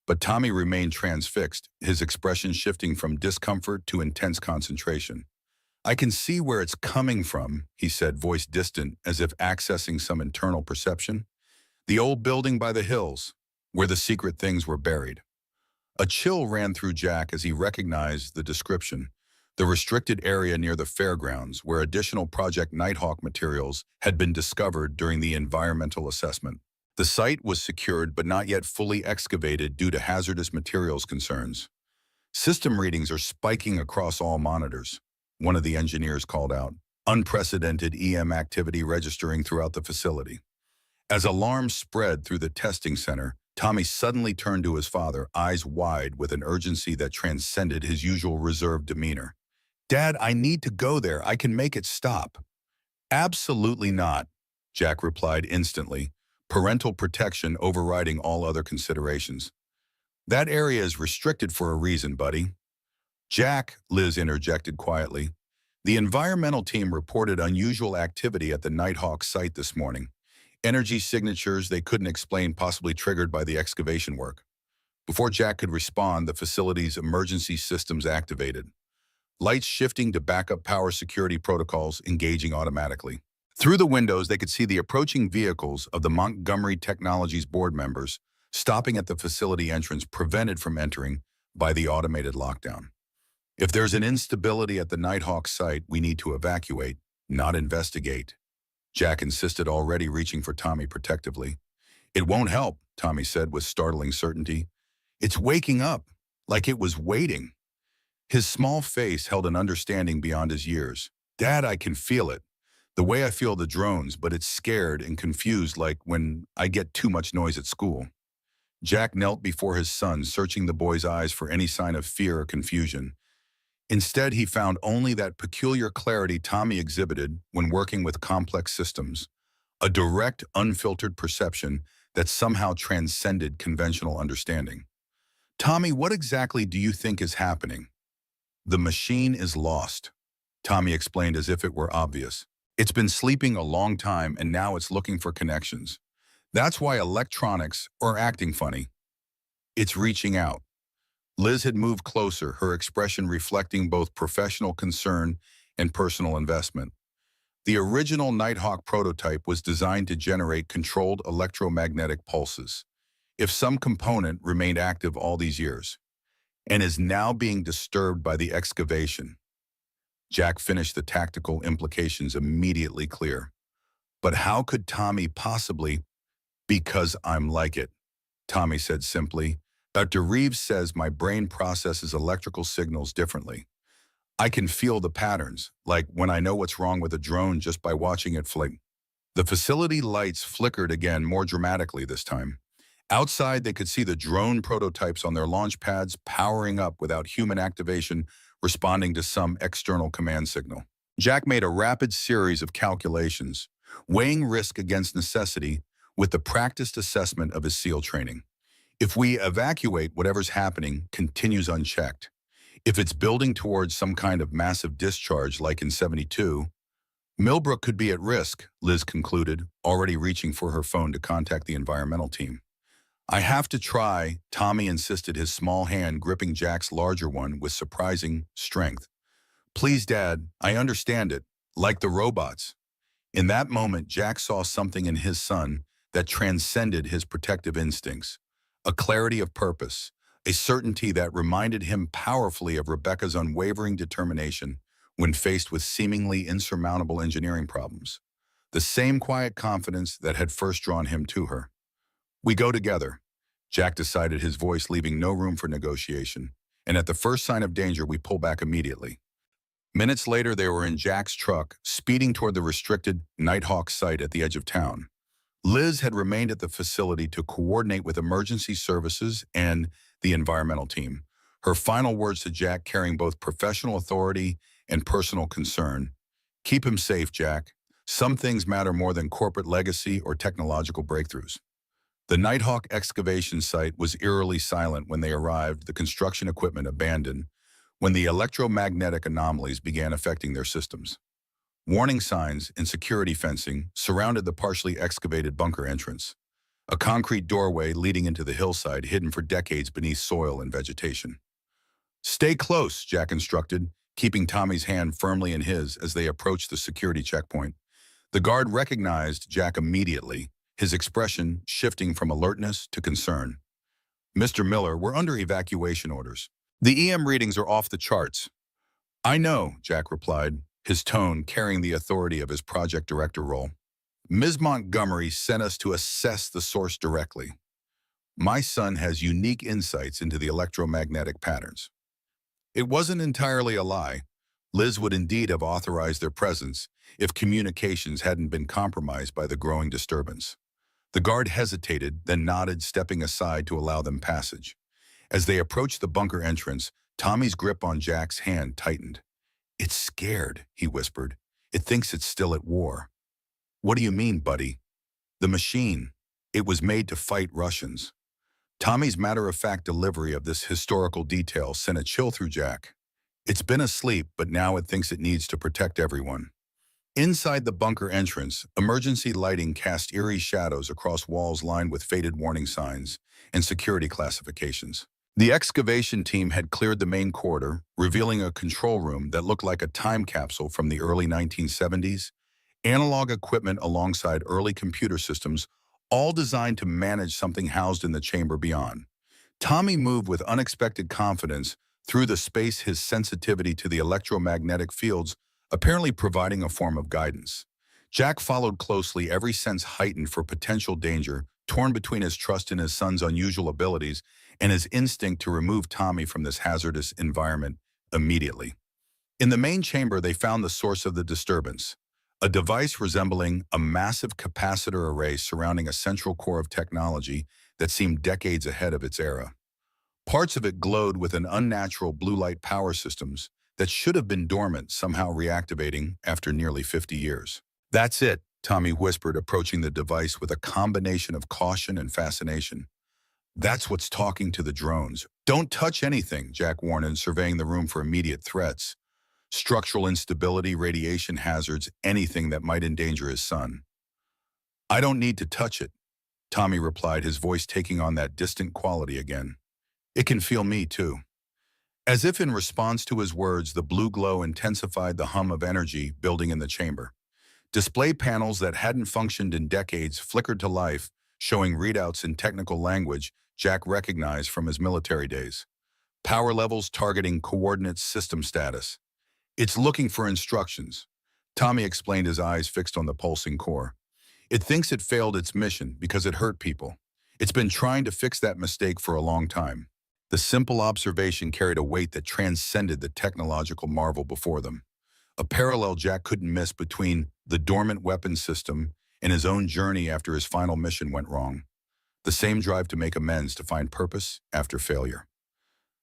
But Tommy remained transfixed, his expression shifting from discomfort to intense concentration. I can see where it's coming from, he said, voice distant as if accessing some internal perception. The old building by the hills, where the secret things were buried. A chill ran through Jack as he recognized the description, the restricted area near the fairgrounds where additional Project Nighthawk materials had been discovered during the environmental assessment. The site was secured but not yet fully excavated due to hazardous materials concerns. System readings are spiking across all monitors, one of the engineers called out, unprecedented EM activity registering throughout the facility. As alarms spread through the testing center, Tommy suddenly turned to his father, eyes wide with an urgency that transcended his usual reserved demeanor. Dad, I need to go there. I can make it stop. Absolutely not, Jack replied instantly, parental protection overriding all other considerations. That area is restricted for a reason, buddy. Jack, Liz interjected quietly. The environmental team reported unusual activity at the Nighthawk site this morning. Energy signatures they couldn't explain, possibly triggered by the excavation work. Before Jack could respond, the facility's emergency systems activated. Lights shifting to backup power security protocols engaging automatically. Through the windows, they could see the approaching vehicles of the Montgomery Technologies board members, stopping at the facility entrance, prevented from entering by the automated lockdown. If there's an instability at the Nighthawk site, we need to evacuate, not investigate, Jack insisted, already reaching for Tommy protectively. It won't help, Tommy said with startling certainty. It's waking up, like it was waiting. His small face held an understanding beyond his years. Dad, I can feel it. The way I feel the drones, but it's scared and confused, like when I get too much noise at school. Jack knelt before his son, searching the boy's eyes for any sign of fear or confusion. Instead, he found only that peculiar clarity Tommy exhibited when working with complex systems, a direct, unfiltered perception that somehow transcended conventional understanding. Tommy, what exactly do you think is happening? The machine is lost, Tommy explained as if it were obvious. It's been sleeping a long time and now it's looking for connections. That's why electronics are acting funny. It's reaching out. Liz had moved closer, her expression reflecting both professional concern and personal investment. The original Nighthawk prototype was designed to generate controlled electromagnetic pulses, if some component remained active all these years, and is now being disturbed by the excavation. Jack finished, the tactical implications immediately clear. But how could Tommy possibly? Because I'm like it, Tommy said simply. Dr. Reeves says my brain processes electrical signals differently. I can feel the patterns, like when I know what's wrong with a drone just by watching it flick. The facility lights flickered again more dramatically this time. Outside, they could see the drone prototypes on their launch pads powering up without human activation, responding to some external command signal. Jack made a rapid series of calculations, weighing risk against necessity with the practiced assessment of his SEAL training. If we evacuate, whatever's happening continues unchecked. If it's building towards some kind of massive discharge like in 72, Millbrook could be at risk, Liz concluded, already reaching for her phone to contact the environmental team. I have to try, Tommy insisted, his small hand gripping Jack's larger one with surprising strength. Please, Dad, I understand it, like the robots. In that moment, Jack saw something in his son that transcended his protective instincts, a clarity of purpose, a certainty that reminded him powerfully of Rebecca's unwavering determination when faced with seemingly insurmountable engineering problems, the same quiet confidence that had first drawn him to her. We go together, Jack decided, his voice leaving no room for negotiation, and at the first sign of danger, we pull back immediately. Minutes later, they were in Jack's truck, speeding toward the restricted Nighthawk site at the edge of town. Liz had remained at the facility to coordinate with emergency services and the environmental team, her final words to Jack carrying both professional authority and personal concern. Keep him safe, Jack. Some things matter more than corporate legacy or technological breakthroughs. The Nighthawk excavation site was eerily silent when they arrived, the construction equipment abandoned, when the electromagnetic anomalies began affecting their systems. Warning signs and security fencing surrounded the partially excavated bunker entrance, a concrete doorway leading into the hillside hidden for decades beneath soil and vegetation. Stay close, Jack instructed, keeping Tommy's hand firmly in his as they approached the security checkpoint. The guard recognized Jack immediately, his expression shifting from alertness to concern. Mr. Miller, we're under evacuation orders. The EM readings are off the charts. I know, Jack replied, his tone carrying the authority of his project director role. Ms. Montgomery sent us to assess the source directly. My son has unique insights into the electromagnetic patterns. It wasn't entirely a lie. Liz would indeed have authorized their presence if communications hadn't been compromised by the growing disturbance. The guard hesitated, then nodded, stepping aside to allow them passage. As they approached the bunker entrance, Tommy's grip on Jack's hand tightened. It's scared, he whispered. It thinks it's still at war. What do you mean, buddy? The machine. It was made to fight Russians. Tommy's matter-of-fact delivery of this historical detail sent a chill through Jack. It's been asleep, but now it thinks it needs to protect everyone. Inside the bunker entrance, emergency lighting cast eerie shadows across walls lined with faded warning signs and security classifications. The excavation team had cleared the main corridor, revealing a control room that looked like a time capsule from the early 1970s, analog equipment alongside early computer systems, all designed to manage something housed in the chamber beyond. Tommy moved with unexpected confidence through the space, his sensitivity to the electromagnetic fields apparently providing a form of guidance. Jack followed closely, every sense heightened for potential danger, torn between his trust in his son's unusual abilities and his instinct to remove Tommy from this hazardous environment immediately. In the main chamber, they found the source of the disturbance, a device resembling a massive capacitor array surrounding a central core of technology that seemed decades ahead of its era. Parts of it glowed with an unnatural blue light power systems that should have been dormant, somehow reactivating after nearly 50 years. That's it, Tommy whispered, approaching the device with a combination of caution and fascination. That's what's talking to the drones. Don't touch anything, Jack warned, surveying the room for immediate threats. Structural instability, radiation hazards, anything that might endanger his son. I don't need to touch it, Tommy replied, his voice taking on that distant quality again. It can feel me, too. As if in response to his words, the blue glow intensified the hum of energy building in the chamber. Display panels that hadn't functioned in decades flickered to life, showing readouts in technical language Jack recognized from his military days. Power levels targeting coordinates, system status. It's looking for instructions, Tommy explained, his eyes fixed on the pulsing core. It thinks it failed its mission because it hurt people. It's been trying to fix that mistake for a long time. The simple observation carried a weight that transcended the technological marvel before them. A parallel Jack couldn't miss between the dormant weapons system and his own journey after his final mission went wrong. The same drive to make amends, to find purpose after failure.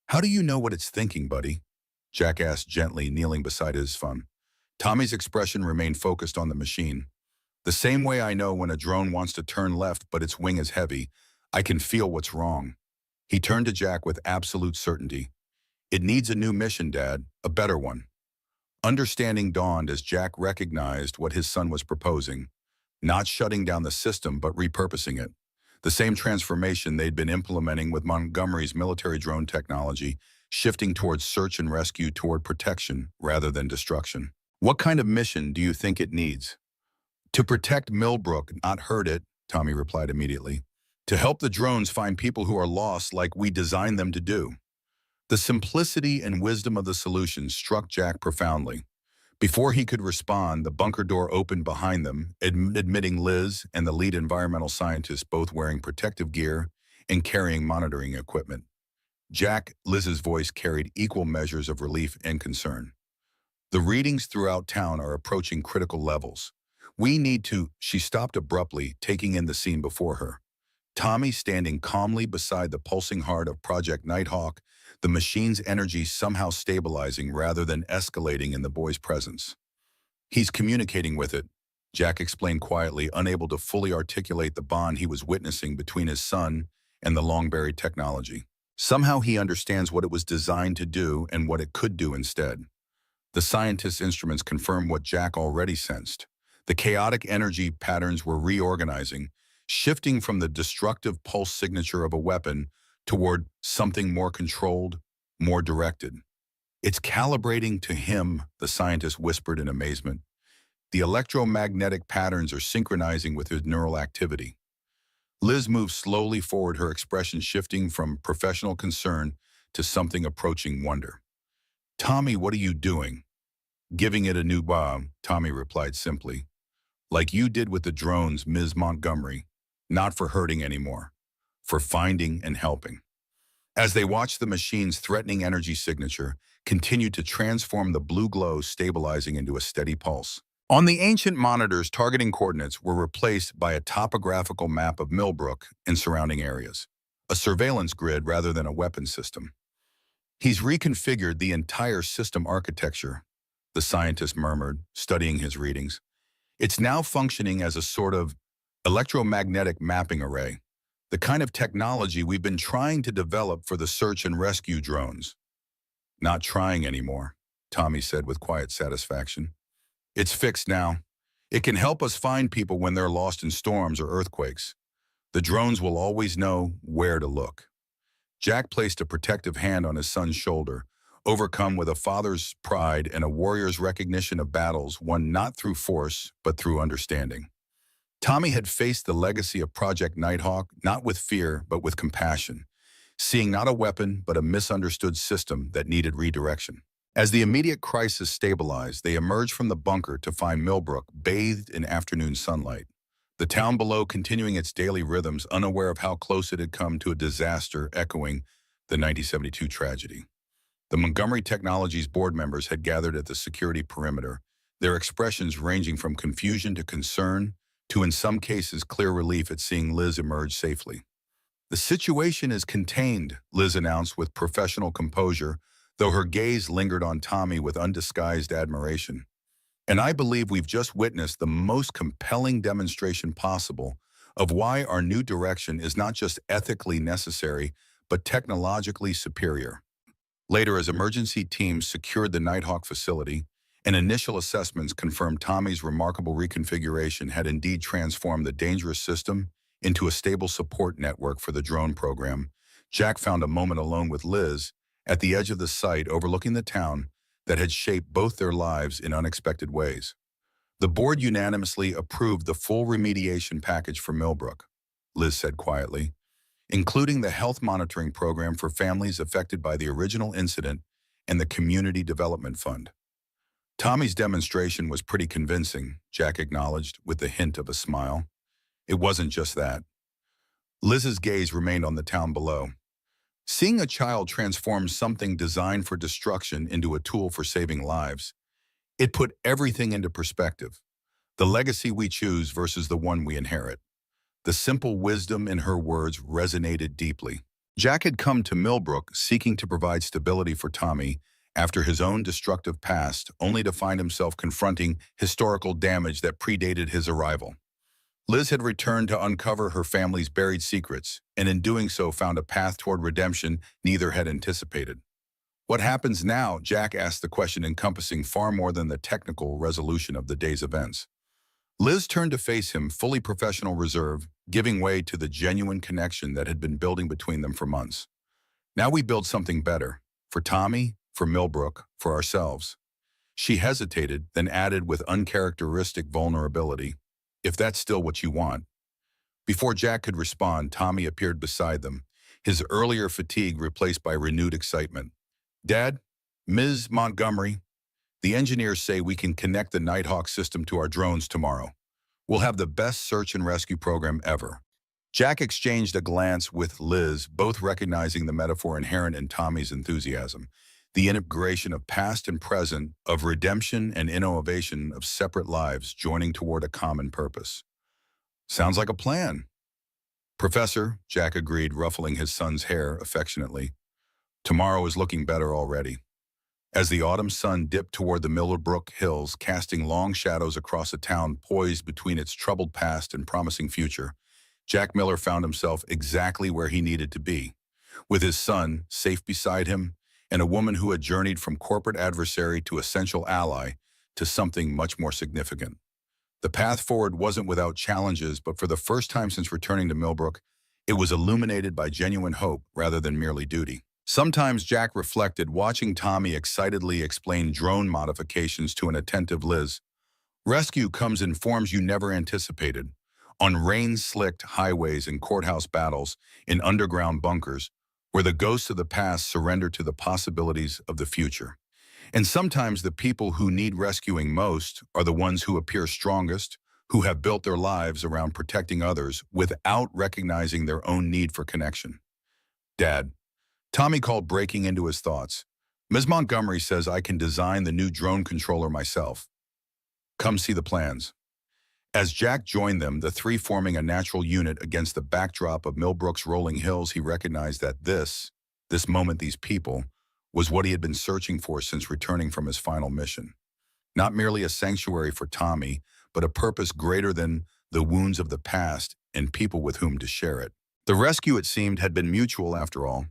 "How do you know what it's thinking, buddy?" Jack asked gently, kneeling beside his son. Tommy's expression remained focused on the machine. "The same way I know when a drone wants to turn left but its wing is heavy, I can feel what's wrong." He turned to Jack with absolute certainty. "It needs a new mission, Dad, a better one." Understanding dawned as Jack recognized what his son was proposing, not shutting down the system but repurposing it. The same transformation they'd been implementing with Montgomery's military drone technology, shifting towards search and rescue, toward protection rather than destruction. "What kind of mission do you think it needs?" "To protect Millbrook, not hurt it," Tommy replied immediately. "To help the drones find people who are lost like we designed them to do." The simplicity and wisdom of the solution struck Jack profoundly. Before he could respond, the bunker door opened behind them, admitting Liz and the lead environmental scientist, both wearing protective gear and carrying monitoring equipment. Liz's voice carried equal measures of relief and concern. "The readings throughout town are approaching critical levels. We need to—" She stopped abruptly, taking in the scene before her. Tommy standing calmly beside the pulsing heart of Project Nighthawk, the machine's energy somehow stabilizing rather than escalating in the boy's presence. "He's communicating with it," Jack explained quietly, unable to fully articulate the bond he was witnessing between his son and the long-buried technology. "Somehow he understands what it was designed to do and what it could do instead." The scientist's instruments confirmed what Jack already sensed. The chaotic energy patterns were reorganizing, shifting from the destructive pulse signature of a weapon toward something more controlled, more directed. "It's calibrating to him," the scientist whispered in amazement. "The electromagnetic patterns are synchronizing with his neural activity." Liz moved slowly forward, her expression shifting from professional concern to something approaching wonder. "Tommy, what are you doing?" "Giving it a new bomb," Tommy replied simply. "Like you did with the drones, Ms. Montgomery. Not for hurting anymore, for finding and helping." As they watched the machine's threatening energy signature continue to transform, the blue glow stabilizing into a steady pulse. On the ancient monitors, targeting coordinates were replaced by a topographical map of Millbrook and surrounding areas, a surveillance grid rather than a weapons system. "He's reconfigured the entire system architecture," the scientist murmured, studying his readings. "It's now functioning as a sort of electromagnetic mapping array, the kind of technology we've been trying to develop for the search and rescue drones." "Not trying anymore," Tommy said with quiet satisfaction. "It's fixed now. It can help us find people when they're lost in storms or earthquakes. The drones will always know where to look." Jack placed a protective hand on his son's shoulder, overcome with a father's pride and a warrior's recognition of battles won not through force but through understanding. Tommy had faced the legacy of Project Nighthawk not with fear but with compassion, seeing not a weapon but a misunderstood system that needed redirection. As the immediate crisis stabilized, they emerged from the bunker to find Millbrook bathed in afternoon sunlight. The town below continuing its daily rhythms, unaware of how close it had come to a disaster echoing the 1972 tragedy. The Montgomery Technologies board members had gathered at the security perimeter, their expressions ranging from confusion to concern to, in some cases, clear relief at seeing Liz emerge safely. "The situation is contained," Liz announced with professional composure, though her gaze lingered on Tommy with undisguised admiration. "And I believe we've just witnessed the most compelling demonstration possible of why our new direction is not just ethically necessary, but technologically superior." Later, as emergency teams secured the Nighthawk facility, and initial assessments confirmed Tommy's remarkable reconfiguration had indeed transformed the dangerous system into a stable support network for the drone program, Jack found a moment alone with Liz at the edge of the site overlooking the town that had shaped both their lives in unexpected ways. "The board unanimously approved the full remediation package for Millbrook," Liz said quietly, "including the health monitoring program for families affected by the original incident and the Community Development Fund." Tommy's demonstration was pretty convincing, Jack acknowledged with the hint of a smile. It wasn't just that. Liz's gaze remained on the town below. Seeing a child transform something designed for destruction into a tool for saving lives, it put everything into perspective. The legacy we choose versus the one we inherit. The simple wisdom in her words resonated deeply. Jack had come to Millbrook seeking to provide stability for Tommy after his own destructive past, only to find himself confronting historical damage that predated his arrival. Liz had returned to uncover her family's buried secrets, and in doing so found a path toward redemption neither had anticipated. What happens now? Jack asked the question encompassing far more than the technical resolution of the day's events. Liz turned to face him, fully professional reserve, giving way to the genuine connection that had been building between them for months. Now we build something better. For Tommy, for Millbrook, for ourselves. She hesitated, then added with uncharacteristic vulnerability, if that's still what you want. Before Jack could respond, Tommy appeared beside them, his earlier fatigue replaced by renewed excitement. Dad, Ms. Montgomery, the engineers say we can connect the Nighthawk system to our drones tomorrow. We'll have the best search and rescue program ever. Jack exchanged a glance with Liz, both recognizing the metaphor inherent in Tommy's enthusiasm. The integration of past and present, of redemption and innovation of separate lives joining toward a common purpose. Sounds like a plan. Professor, Jack agreed, ruffling his son's hair affectionately. Tomorrow is looking better already. As the autumn sun dipped toward the Millbrook Hills, casting long shadows across a town poised between its troubled past and promising future, Jack Miller found himself exactly where he needed to be, with his son safe beside him and a woman who had journeyed from corporate adversary to essential ally to something much more significant. The path forward wasn't without challenges, but for the first time since returning to Millbrook, it was illuminated by genuine hope rather than merely duty. Sometimes Jack reflected, watching Tommy excitedly explain drone modifications to an attentive Liz. Rescue comes in forms you never anticipated. On rain-slicked highways and courthouse battles, in underground bunkers, where the ghosts of the past surrender to the possibilities of the future. And sometimes the people who need rescuing most are the ones who appear strongest, who have built their lives around protecting others without recognizing their own need for connection. Dad, Tommy called, breaking into his thoughts. Ms. Montgomery says I can design the new drone controller myself. Come see the plans. As Jack joined them, the three forming a natural unit against the backdrop of Millbrook's rolling hills, he recognized that this moment, these people, was what he had been searching for since returning from his final mission. Not merely a sanctuary for Tommy, but a purpose greater than the wounds of the past and people with whom to share it. The rescue, it seemed, had been mutual after all.